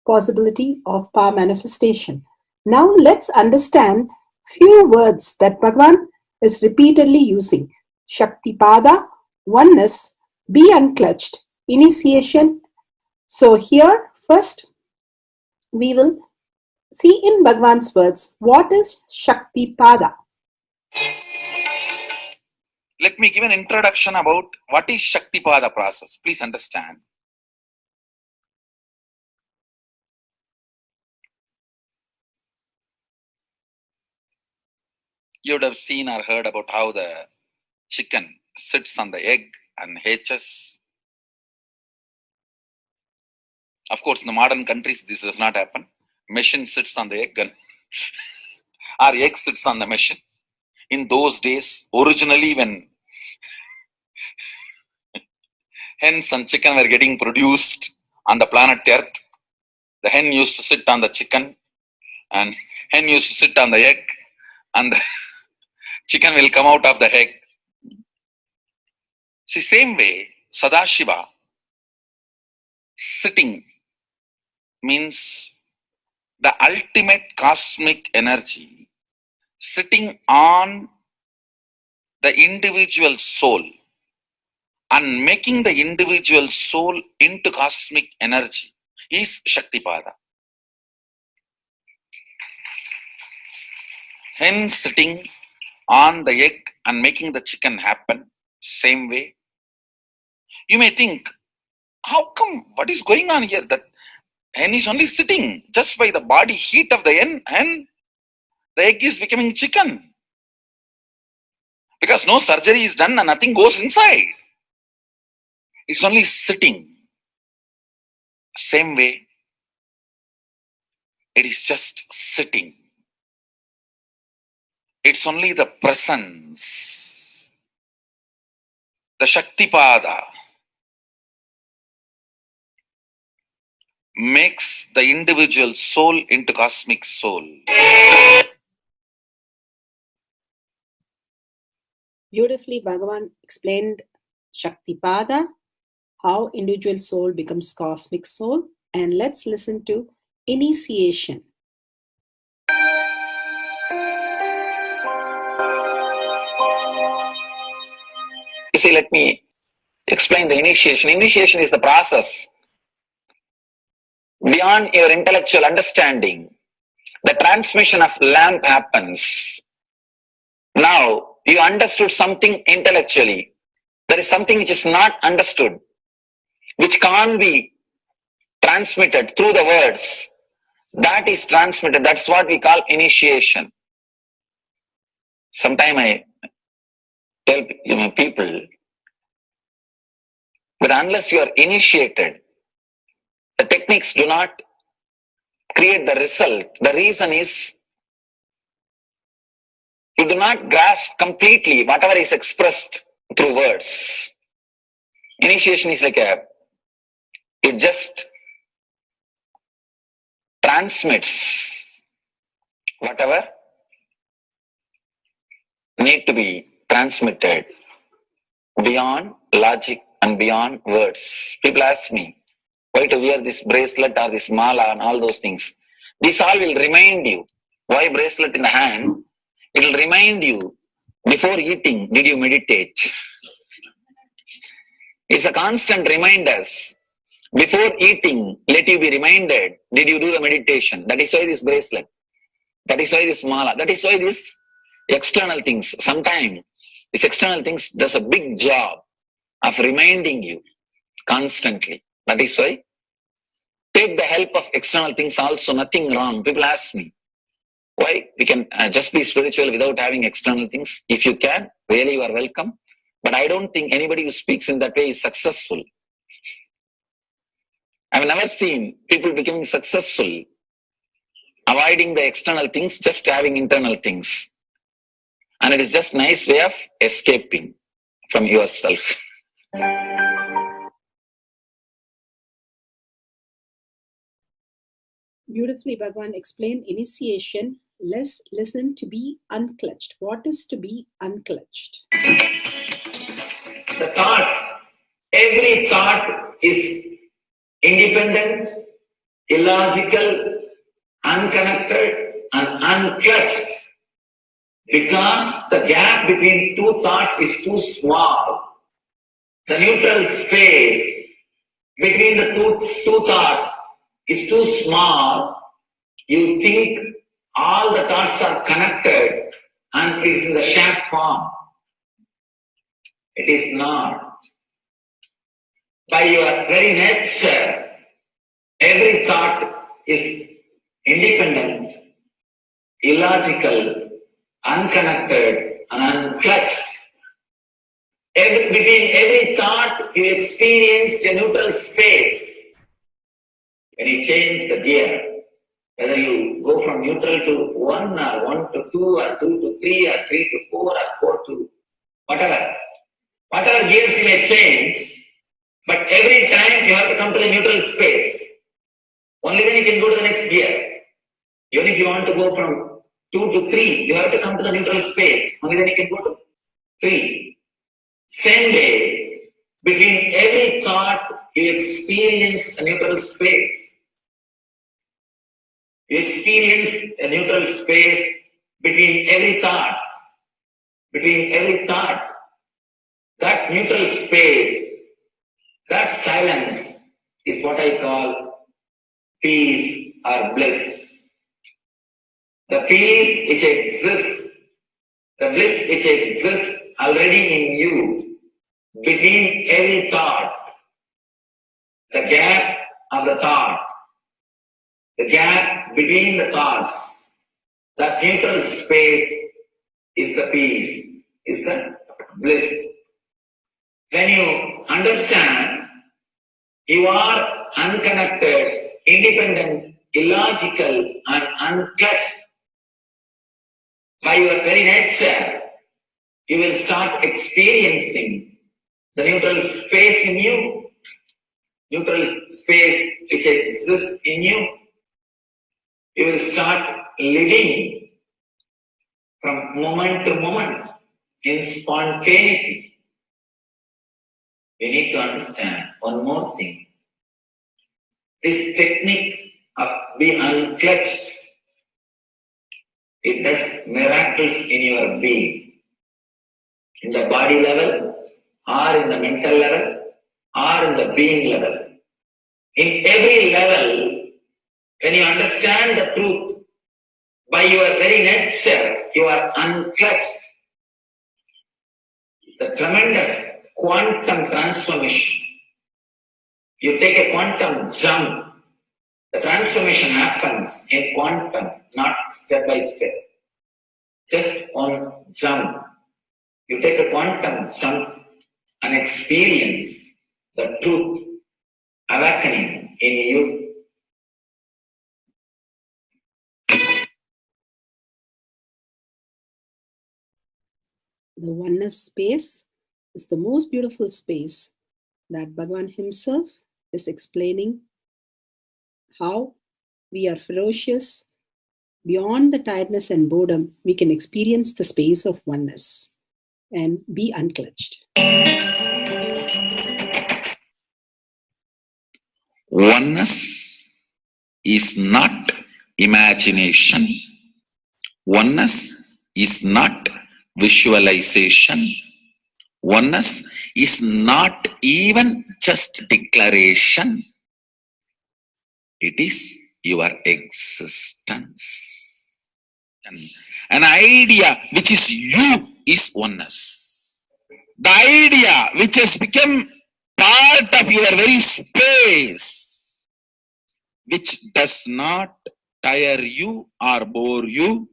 possibility of power manifestation. Now let's understand few words that Bhagavan is repeatedly using. Shaktipada, oneness, be unclutched, initiation. So here first we will see in Bhagavan's words what is Shaktipada. Let me give an introduction about what is Shaktipada process. Please understand. You would have seen or heard about how the chicken sits on the egg and hatches. Of course, in the modern countries, this does not happen. Machine sits on the egg and our egg sits on the machine. In those days, originally when hens and chicken were getting produced on the planet Earth, the hen used to sit on the chicken and hen used to sit on the egg and the chicken will come out of the egg. See, same way, Sadashiva sitting means the ultimate cosmic energy sitting on the individual soul and making the individual soul into cosmic energy is Shaktipada. Hen sitting on the egg and making the chicken happen, same way. You may think, how come, what is going on here? That hen is only sitting just by the body heat of the hen, the egg is becoming chicken. Because no surgery is done and nothing goes inside. It's only sitting. Same way, it is just sitting. It's only the presence, the Shaktipada, makes the individual soul into cosmic soul. Beautifully, Bhagavan explained Shaktipada, how individual soul becomes cosmic soul. And let's listen to initiation. You see, let me explain the initiation. Initiation is the process beyond your intellectual understanding. The transmission of lamp happens. Now, you understood something intellectually. There is something which is not understood, which can't be transmitted through the words. That is transmitted. That's what we call initiation. Sometimes I tell people that unless you are initiated, the techniques do not create the result. The reason is you do not grasp completely whatever is expressed through words. Initiation is like it just transmits whatever need to be transmitted beyond logic and beyond words. People ask me, why to wear this bracelet or this mala and all those things. This all will remind you. Why bracelet in the hand? It will remind you, before eating, did you meditate? It's a constant reminder. Before eating, let you be reminded, did you do the meditation? That is why this bracelet. That is why this mala. That is why this external things. Sometimes this external things does a big job of reminding you constantly. That is why take the help of external things also, nothing wrong. People ask me, why we can just be spiritual without having external things? If you can, really you are welcome. But I don't think anybody who speaks in that way is successful. I've never seen people becoming successful, avoiding the external things, just having internal things. And it is just a nice way of escaping from yourself. Beautifully, Bhagwan explained initiation. Let's listen to be unclutched. What is to be unclutched? The thoughts, every thought is independent, illogical, unconnected, and unclutched. Because the gap between two thoughts is too small. The neutral space between the two thoughts is too small. You think all the thoughts are connected and it is in the shape form. It is not. By your very nature, every thought is independent, illogical, unconnected, and unclutched. Between every thought, you experience a neutral space. When you change the gear, whether you go from neutral to 1 or 1 to 2 or 2 to 3 or 3 to 4 or 4 to whatever gears you may change, but every time you have to come to the neutral space. Only then you can go to the next gear. Even if you want to go from 2 to 3, you have to come to the neutral space. Only then you can go to 3. Same way, between every thought, you experience a neutral space. You experience a neutral space between every thought. Between every thought. That neutral space, that silence is what I call peace or bliss. The peace which exists, the bliss which exists already in you, between every thought, the gap of the thought, the gap between the thoughts, that neutral space is the peace, is the bliss. When you understand you are unconnected, independent, illogical, and unclutched, by your very nature, you will start experiencing the neutral space in you, neutral space which exists in you. You will start living from moment to moment in spontaneity. We need to understand one more thing. This technique of being unclutched, it does miracles in your being. In the body level, or in the mental level, or in the being level. In every level, when you understand the truth, by your very nature, you are unclutched. The tremendous quantum transformation. You take a quantum jump. The transformation happens in quantum, not step by step. Just one jump. You take a quantum jump and experience the truth awakening in you. The oneness space is the most beautiful space that Bhagavan himself is explaining how we are ferocious. Beyond the tiredness and boredom, we can experience the space of oneness and be unclutched. Oneness is not imagination. Oneness is not visualization. Oneness is not even just declaration. It is your existence. An idea which is you is oneness. The idea which has become part of your very space, which does not tire you or bore you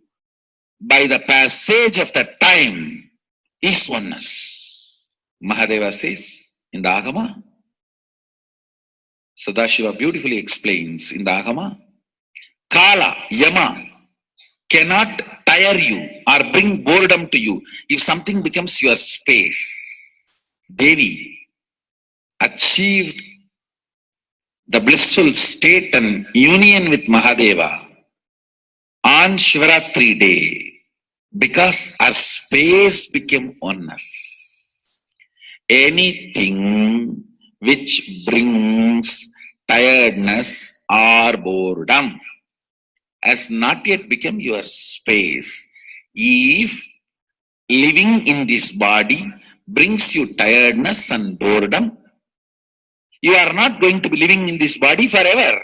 by the passage of the time, is oneness. Mahadeva says in the Agama, Sadashiva beautifully explains in the Agama, Kala, Yama cannot tire you or bring boredom to you if something becomes your space. Devi achieved the blissful state and union with Mahadeva on Shivaratri day because our space became oneness. Anything which brings tiredness or boredom has not yet become your space. If living in this body brings you tiredness and boredom, you are not going to be living in this body forever.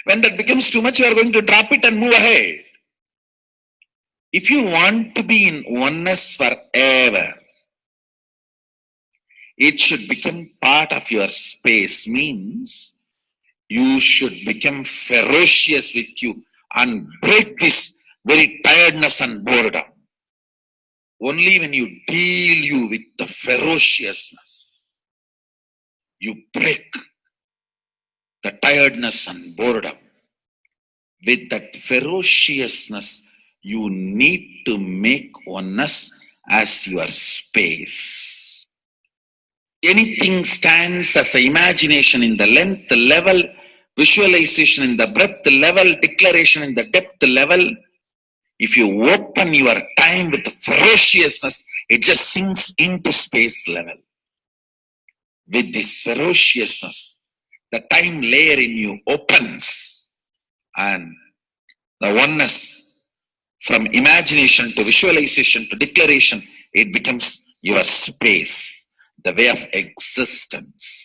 When that becomes too much, you are going to drop it and move ahead. If you want to be in oneness forever, it should become part of your space, means you should become ferocious with you and break this very tiredness and boredom. Only when you deal you with the ferociousness, you break the tiredness and boredom. With that ferociousness, you need to make oneness as your space. Anything stands as an imagination in the length level, visualization in the breadth level, declaration in the depth level. If you open your time with ferociousness, it just sinks into space level. With this ferociousness, the time layer in you opens, and the oneness from imagination to visualization to declaration, it becomes your space, the way of existence.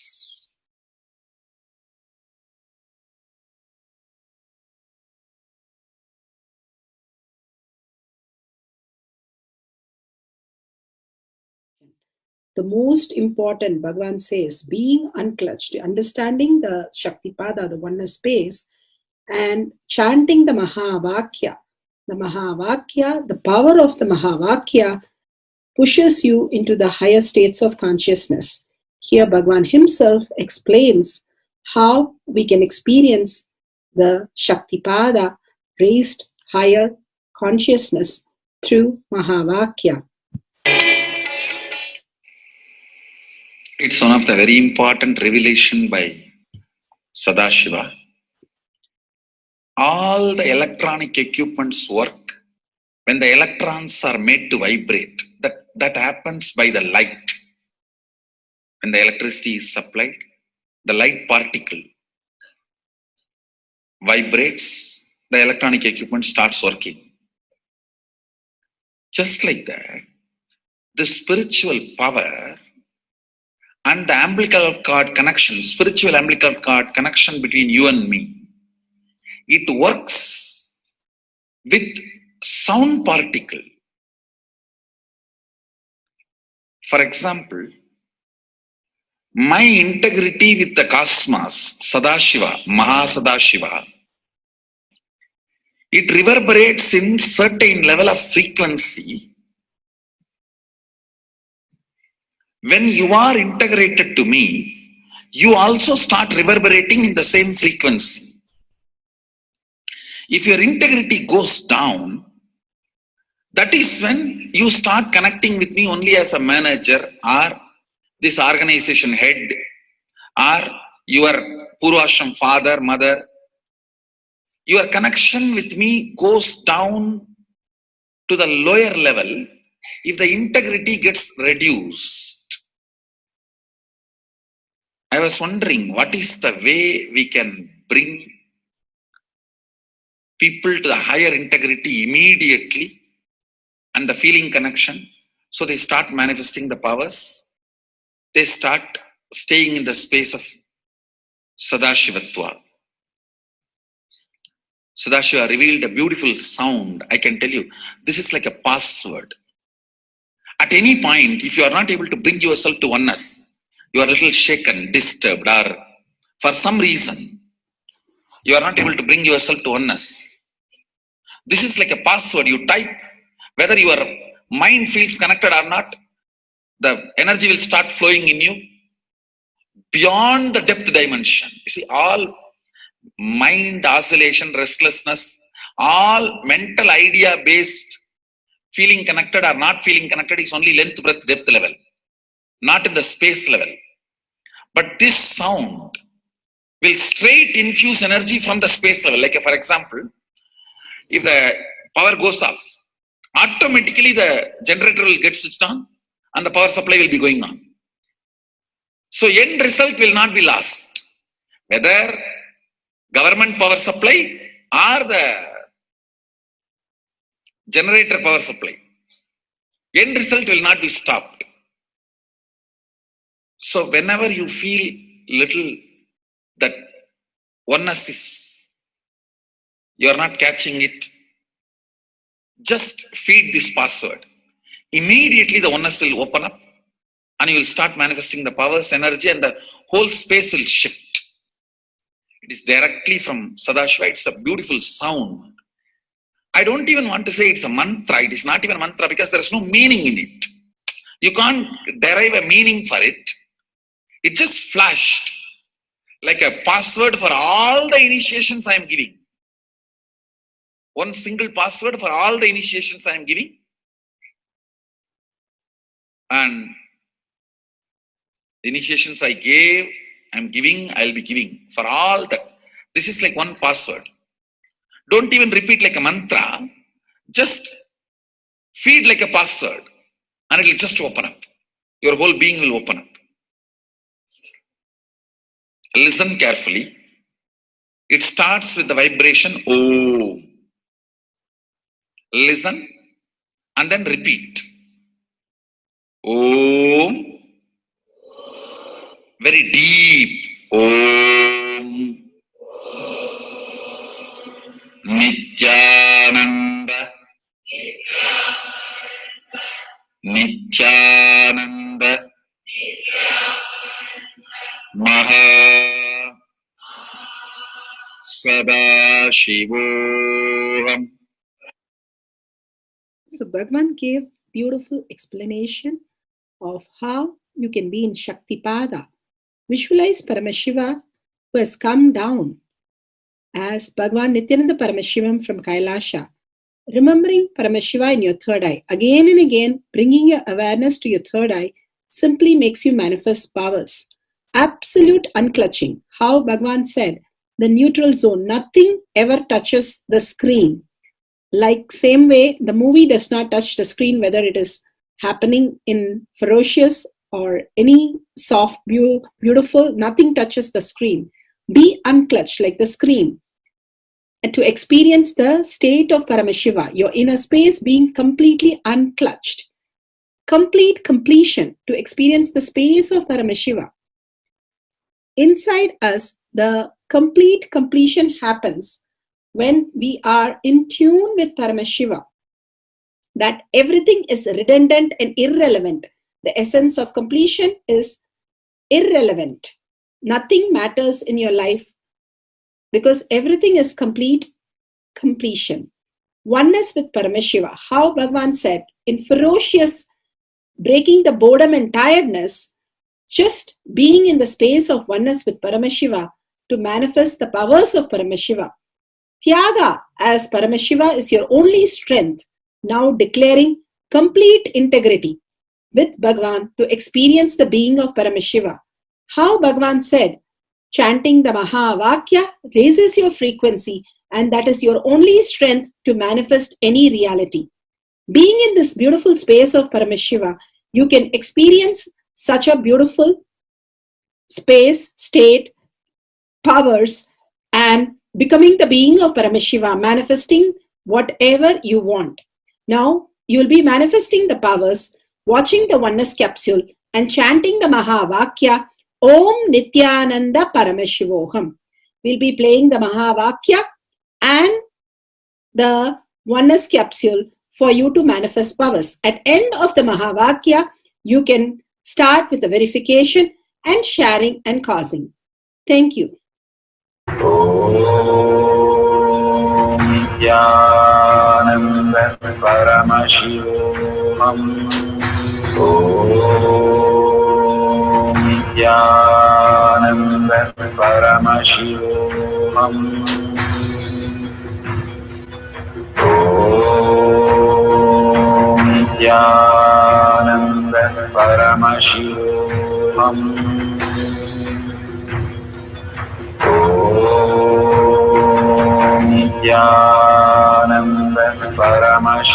The most important, Bhagavan says, being unclutched, understanding the Shaktipada, the oneness space, and chanting the Mahavakya. The Mahavakya, the power of the Mahavakya pushes you into the higher states of consciousness. Here Bhagavan himself explains how we can experience the Shaktipada, raised higher consciousness through Mahavakya. It's one of the very important revelation by Sadashiva. All the electronic equipments work when the electrons are made to vibrate. That happens by the light. When the electricity is supplied, the light particle vibrates, the electronic equipment starts working. Just like that, the spiritual power and the umbilical cord connection, spiritual umbilical cord connection between you and me, it works with sound particle. For example, my integrity with the cosmos, Sadashiva, Mahasadashiva, it reverberates in certain level of frequency. When you are integrated to me, you also start reverberating in the same frequency. If your integrity goes down, That is when you start connecting with me only as a manager or this organization head or your Purvashram father, mother. Your connection with me goes down to the lower level if the integrity gets reduced. I was wondering, what is the way we can bring people to the higher integrity immediately and the feeling connection, so they start manifesting the powers, they start staying in the space of Sadashivatva. Sadashiva revealed a beautiful sound. I can tell you, this is like a password. At any point, if you are not able to bring yourself to oneness, you are a little shaken, disturbed, or for some reason, you are not able to bring yourself to oneness. This is like a password. You type, whether your mind feels connected or not, the energy will start flowing in you beyond the depth dimension. You see, all mind oscillation, restlessness, all mental idea based feeling connected or not feeling connected is only length, breadth, depth level, not in the space level. But this sound will straight infuse energy from the space level. Like for example, if the power goes off, automatically the generator will get switched on and the power supply will be going on. So end result will not be lost. Whether government power supply or the generator power supply, end result will not be stopped. So whenever you feel little that oneness is, you are not catching it, just feed this password. Immediately the oneness will open up and you will start manifesting the powers, energy, and the whole space will shift. It is directly from Sadashiva. It's a beautiful sound. I don't even want to say it's a mantra. It is not even a mantra because there is no meaning in it. You can't derive a meaning for it. It just flashed like a password for all the initiations I am giving. One single password for all the initiations I am giving. And the initiations I gave, I am giving, I will be giving for all that. This is like one password. Don't even repeat like a mantra. Just feed like a password and it will just open up. Your whole being will open up. Listen carefully. It starts with the vibration Om. Listen and then repeat. Om. Very deep. Om. Nityananda. Nityananda. Maha Sadashivoham. So Bhagavan gave beautiful explanation of how you can be in Shaktipada. Visualize Paramashiva who has come down as Bhagavan Nityananda Paramashivam from Kailasha. Remembering Paramashiva in your third eye, again and again, bringing your awareness to your third eye simply makes you manifest powers. Absolute unclutching. How Bhagavan said, the neutral zone, nothing ever touches the screen. Like same way, the movie does not touch the screen, whether it is happening in ferocious or any soft, beautiful, nothing touches the screen. Be unclutched like the screen. And to experience the state of Paramashiva, your inner space being completely unclutched. Complete completion to experience the space of Paramashiva. Inside us, the complete completion happens when we are in tune with Paramashiva. That everything is redundant and irrelevant. The essence of completion is irrelevant. Nothing matters in your life because everything is complete completion. Oneness with Paramashiva. How Bhagavan said, in ferocious breaking the boredom and tiredness, just being in the space of oneness with Paramashiva to manifest the powers of Paramashiva. Tyaga as Paramashiva is your only strength. now declaring complete integrity with Bhagavan to experience the being of Paramashiva. How Bhagavan said, chanting the Mahavakya raises your frequency, and that is your only strength to manifest any reality. Being in this beautiful space of Paramashiva, you can experience such a beautiful space, state, powers, and becoming the being of Paramashiva, manifesting whatever you want. Now, you'll be manifesting the powers, watching the oneness capsule, and chanting the Mahavakya, Om Nityananda Paramashivoham. We'll be playing the Mahavakya and the oneness capsule for you to manifest powers. At end of the Mahavakya, you can start with the verification and sharing and causing. Thank you. Jnana Paddhati. Jnana Paddhati. Jnana Paddhati. Jnana Paddhati. Jnana Paddhati.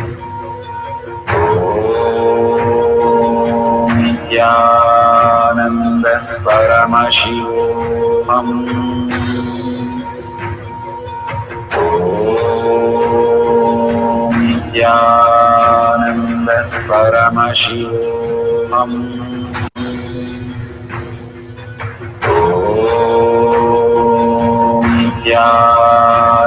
Jnana Paddhati. Jnana Paddhati. Jnana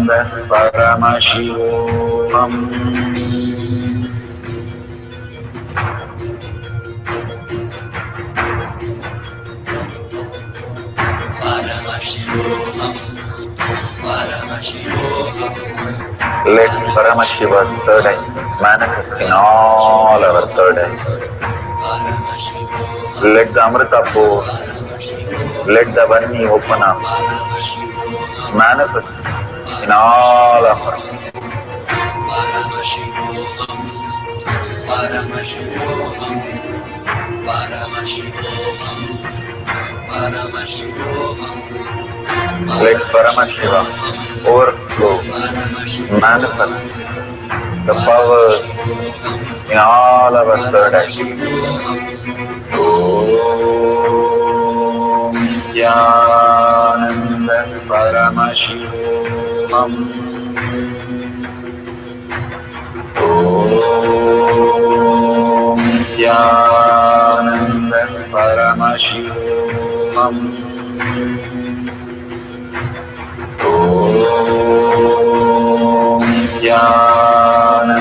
Paddhati. Let Paramashiva's third eye manifest in all our third eyes. Let the Amrita pour, let the Vani open up, manifest in all of us. Let Paramashiva overflow, manifest the powers in all our third eyes. Om Jnana Paddhati. Om Jnana Paddhati. Om Jnana Paddhati. Om Jnana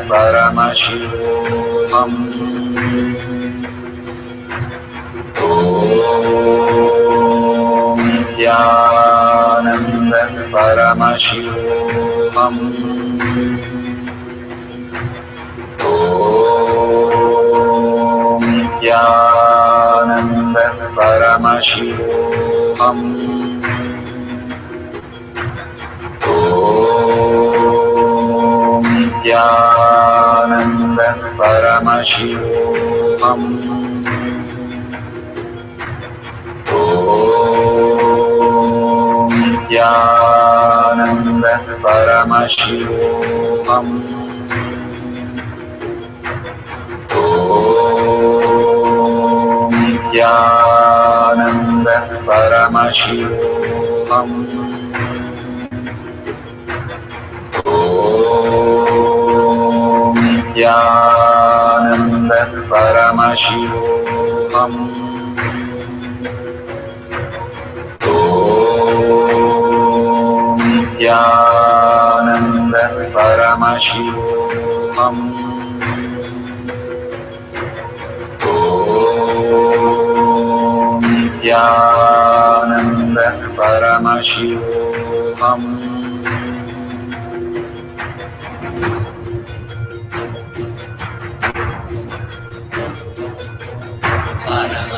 Paddhati. Om Jnana Paddhati. Om Jnana Paddhati. Om Jnana Paddhati. Om Jnana Paddhati. Om Jnana Paddhati. Om Jnana Paddhati. Om Jnana Paddhati. Om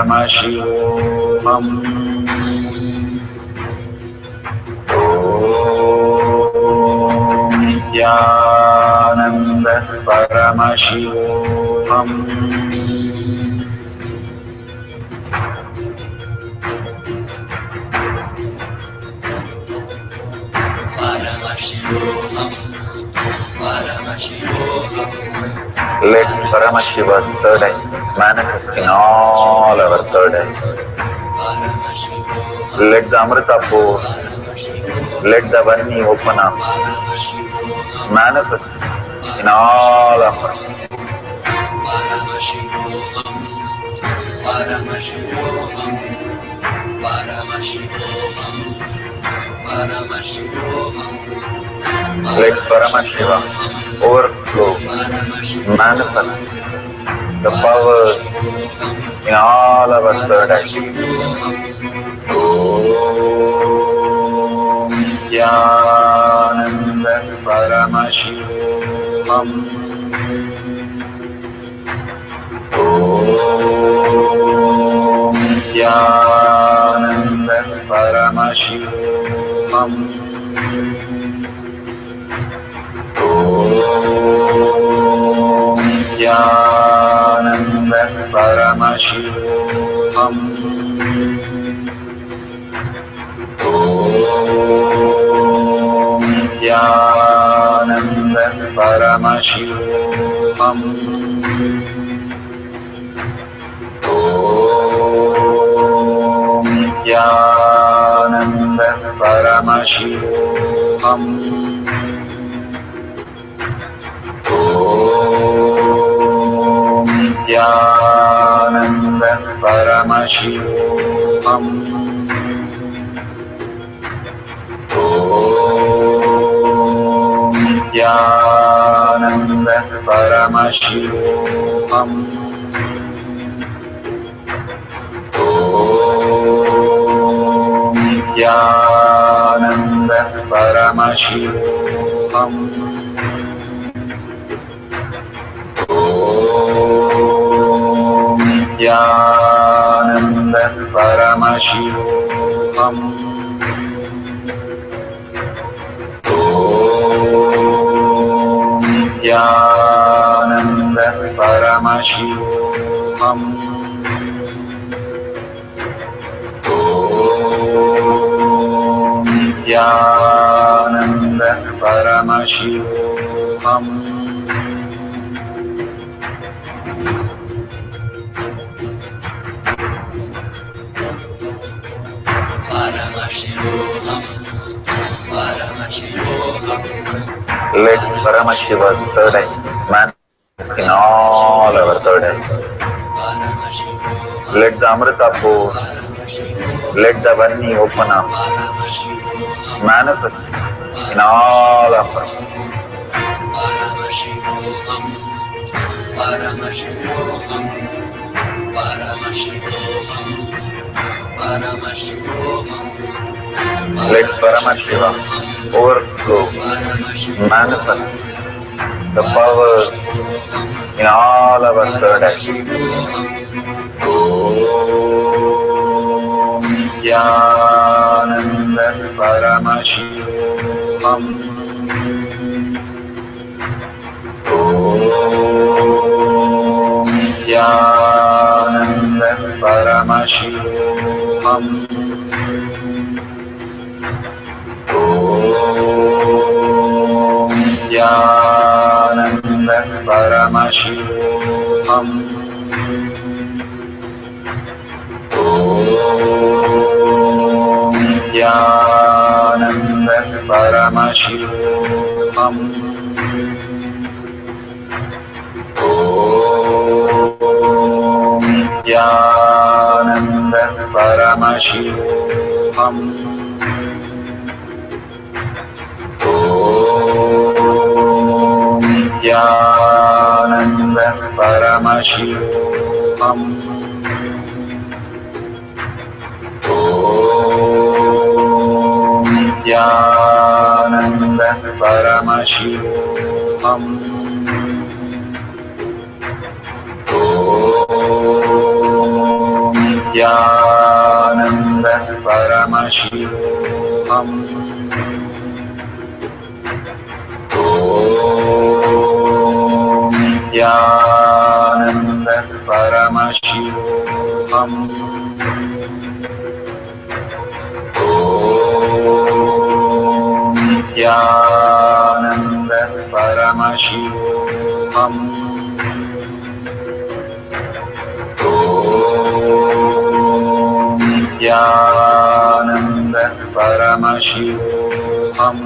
Paramashivoham. Om Nityananda Paramashivoham. Let Paramashiva's third eye manifest in all our third eyes. Let the Amrita pour, let the Vani open up, manifest in all of us. Let Paramashiva overflow, manifest the powers in all our third eyes. Om Nityananda Paramashivoham. Om Nityananda Paramashivoham. Om Nityananda Paramashivoham. Om Nityananda Paramashivoham. Om Nityananda Paramashivoham. Om Nityananda Paramashivoham. Om Nityananda Paramashivoham. Om Nityananda Paramashivoham. Om Nityananda Paramashivoham. Om Nityananda Paramashivoham. Om Nityananda Paramashivoham. Let Paramashiva's third eye manifest in all our third eyes. Let the Amrita pour, let the Vani open up, manifest in all of us. Let Paramashiva overflow, manifest the powers in all our third eyes. Om Nityananda Paramashivoham. Om Nityananda Paramashivoham. Om Nityananda Paramashivoham. Om Nityananda Paramashivoham. Om Nityananda Paramashivoham. Om Nityananda Paramashivoham. Om Nityananda Paramashivoham. Om Paramashivoham. Nityananda Paramashivoham. Nityananda Paramashivoham. Nityananda Paramashivoham.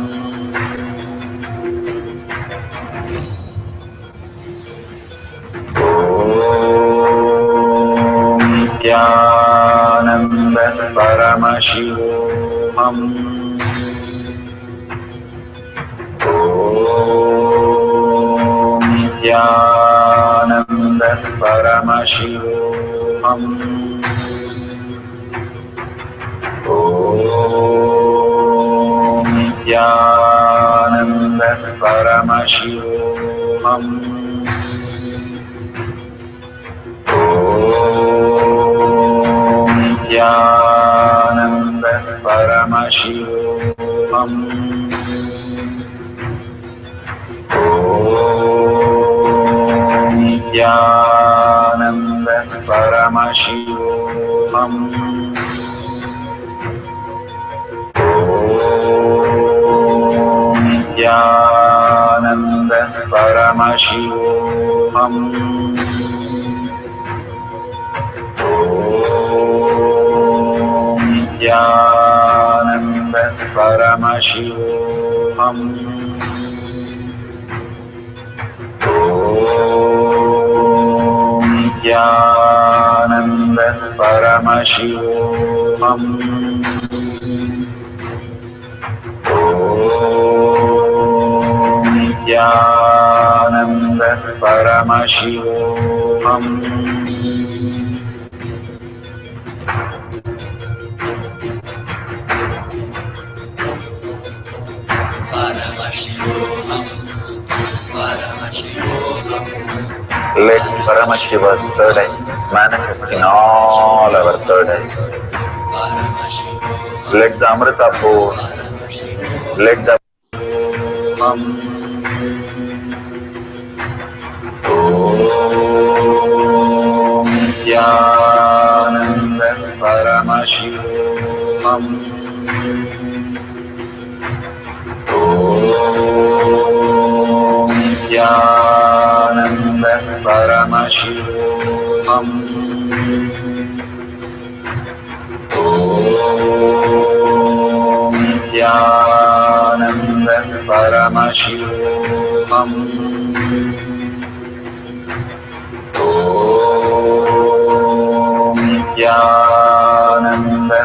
Nityananda Paramashivoham. Nityananda Paramashivoham. Nityananda Paramashivoham. Nityananda Paramashivoham. Nityananda Paramashivoham. Nityananda Paramashivoham. Nityananda Paramashivoham. Nityananda Paramashivoham. Nityananda Paramashivoham. Let Paramashiva's third eye manifest in all our third eyes. Let the Amrita pour, let the Nityananda Paramashivoham. Nityananda Paramashivoham. Nityananda Paramashivoham. Nityananda Paramashivoham. Nityananda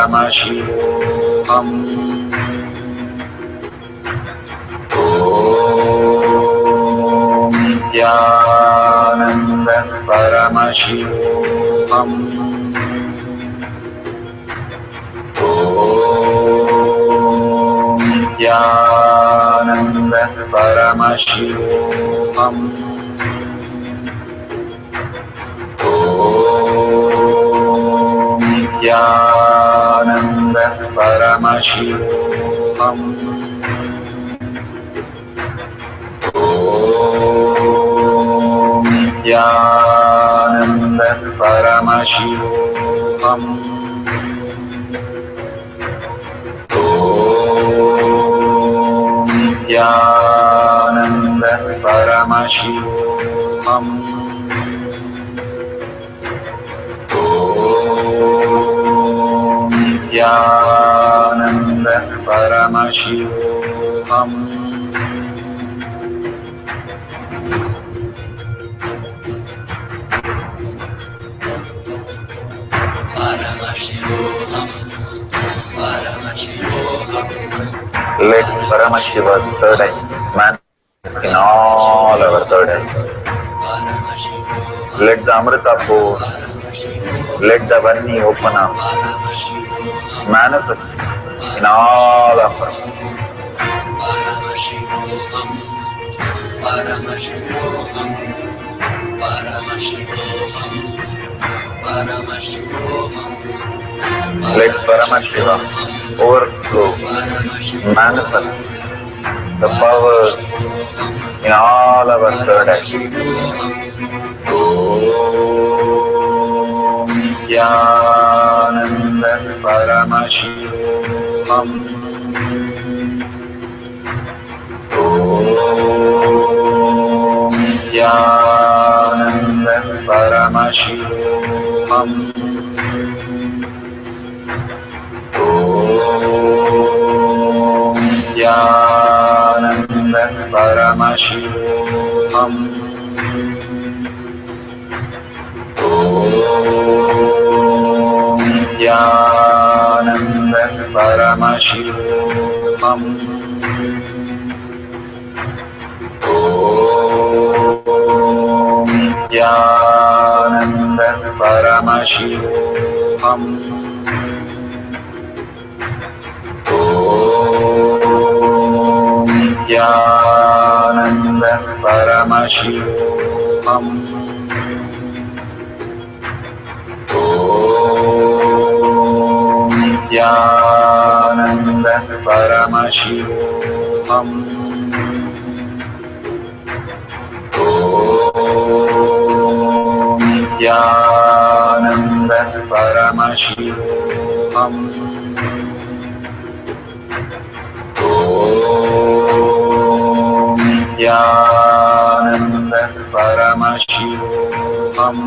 Paramashivoham. Nityananda Paramashivoham. Nityananda Paramashivoham. Nityananda Paramashivoham. Nityananda Paramashivoham. Nityananda Paramashivoham. Let Paramashiva's third eye manifest in all our third eyes. Let the Amrita pour, let the Vani open up, manifest in all of us. Paramashivoham. Let Paramashiva overflow, manifest the powers in all our third eye. Om Jnana Paramashivam. Om Jnana Paramashivam. Om Jnana Paramashivam. Om Jnana Paramashivam. Om Jnana Paramashivam. Om Jnana Paramashivam. Om Jnana Paramashivam. Om Jnana Paramashivam. Om Jnana Paramashivam. Om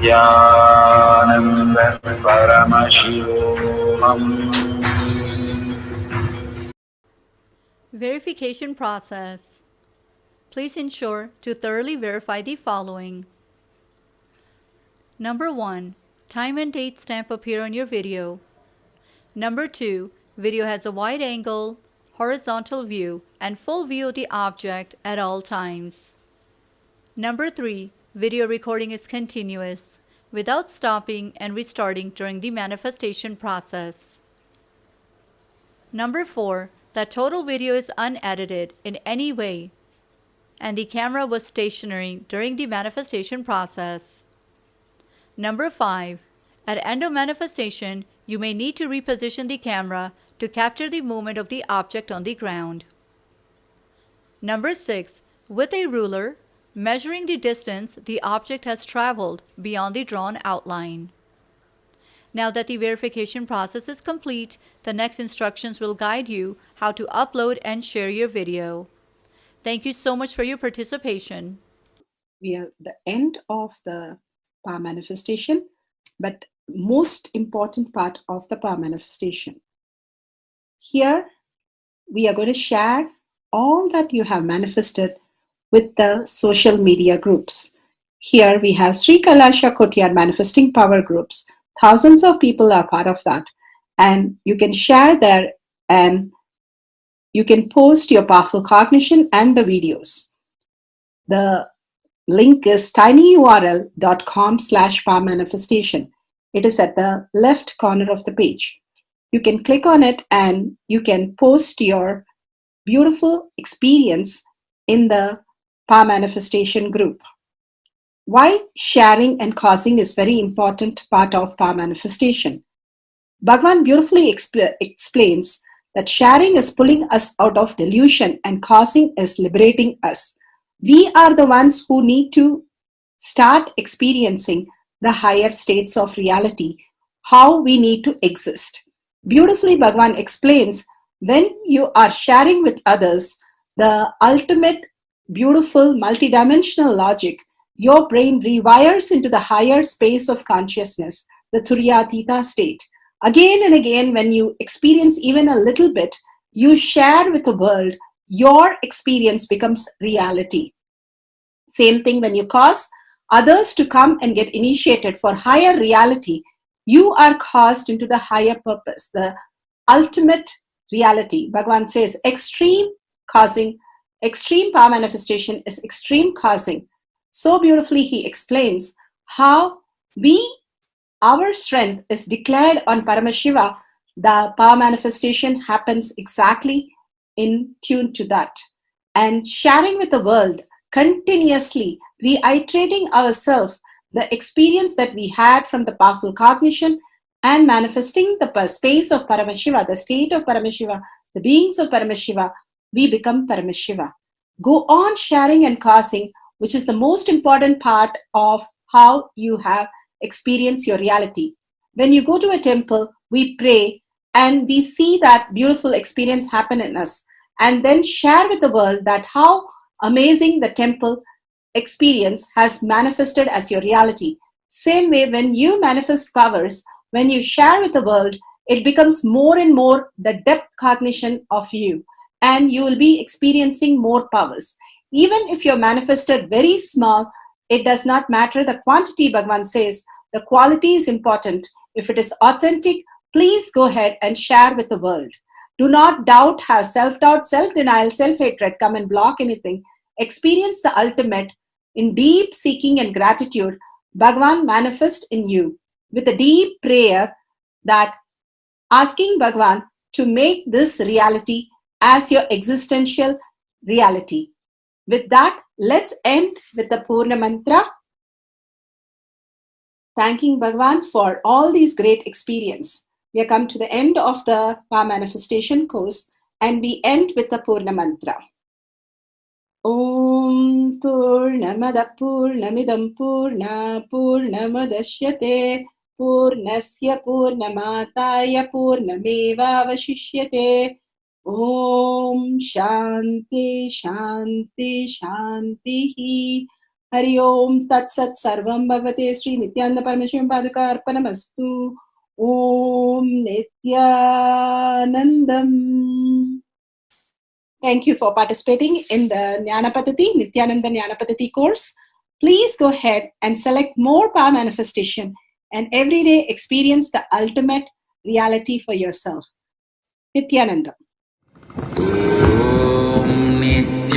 Jnana Paramashivam. Verification process. Please ensure to thoroughly verify the following. Number 1. Time and date stamp appear on your video. Number 2. Video has a wide angle, horizontal view, and full view of the object at all times. Number 3. Video recording is continuous, without stopping and restarting during the manifestation process. Number 4. The total video is unedited in any way, and the camera was stationary during the manifestation process. Number 5. At end of manifestation, you may need to reposition the camera to capture the movement of the object on the ground. Number 6. With a ruler, measuring the distance the object has traveled beyond the drawn outline. Now that the verification process is complete, the next instructions will guide you how to upload and share your video. Thank you so much for your participation. We are at the end of the power manifestation, but most important part of the power manifestation. Here, we are going to share all that you have manifested with the social media groups. Here we have Sri Kailasha Kotyar Manifesting Power Groups. Thousands of people are part of that. And you can share there and you can post your powerful cognition and the videos. The link is tinyurl.com/power manifestation. It is at the left corner of the page. You can click on it and you can post your beautiful experience in the power manifestation group. Why sharing and causing is very important part of power manifestation. Bhagavan beautifully explains that sharing is pulling us out of delusion and causing is liberating us. We are the ones who need to start experiencing the higher states of reality, how we need to exist. Beautifully, Bhagavan explains when you are sharing with others the ultimate beautiful multidimensional logic, your brain rewires into the higher space of consciousness, the Turyatita state. Again and again, when you experience even a little bit, you share with the world, your experience becomes reality. Same thing when you cause others to come and get initiated for higher reality, you are caused into the higher purpose, the ultimate reality. Bhagavan says extreme causing, extreme power manifestation is extreme causing. So beautifully he explains how our strength is declared on Paramashiva. The power manifestation happens exactly in tune to that. And sharing with the world, continuously reiterating ourselves the experience that we had from the powerful cognition and manifesting the space of Paramashiva, the state of Paramashiva, the beings of Paramashiva, we become Paramashiva. Go on sharing and causing, which is the most important part of how you have experienced your reality. When you go to a temple, we pray and we see that beautiful experience happen in us, and then share with the world that how amazing the temple experience has manifested as your reality. Same way, when you manifest powers, when you share with the world, it becomes more and more the depth cognition of you, and you will be experiencing more powers. Even if you're manifested very small, it does not matter the quantity, Bhagavan says. The quality is important. If it is authentic, please go ahead and share with the world. Do not doubt, have self-doubt, self-denial, self-hatred come and block anything. Experience the ultimate in deep seeking and gratitude. Bhagavan manifest in you with a deep prayer, that asking Bhagavan to make this reality as your existential reality. With that, let's end with the Purna Mantra, thanking Bhagavan for all these great experience. We have come to the end of the Power Manifestation course, and we end with the Purna Mantra. Om Purnamada Purnamidam Purna Purnamadashyate Purnasya Purnamataya Purnameva Vashishyate. Om Shanti Shanti Shanti. Hari Om Tat Sat Sarvam Bhagavate Sri Nityananda Paramashivam Paduka Arpanamastu. Om Nityanandam. Thank you for participating in the Jnana Paddhati, Nityananda Jnana Paddhati course. Please go ahead and select more power manifestation and every day experience the ultimate reality for yourself. Nityananda. Om Nityananda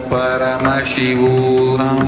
Paramashivoham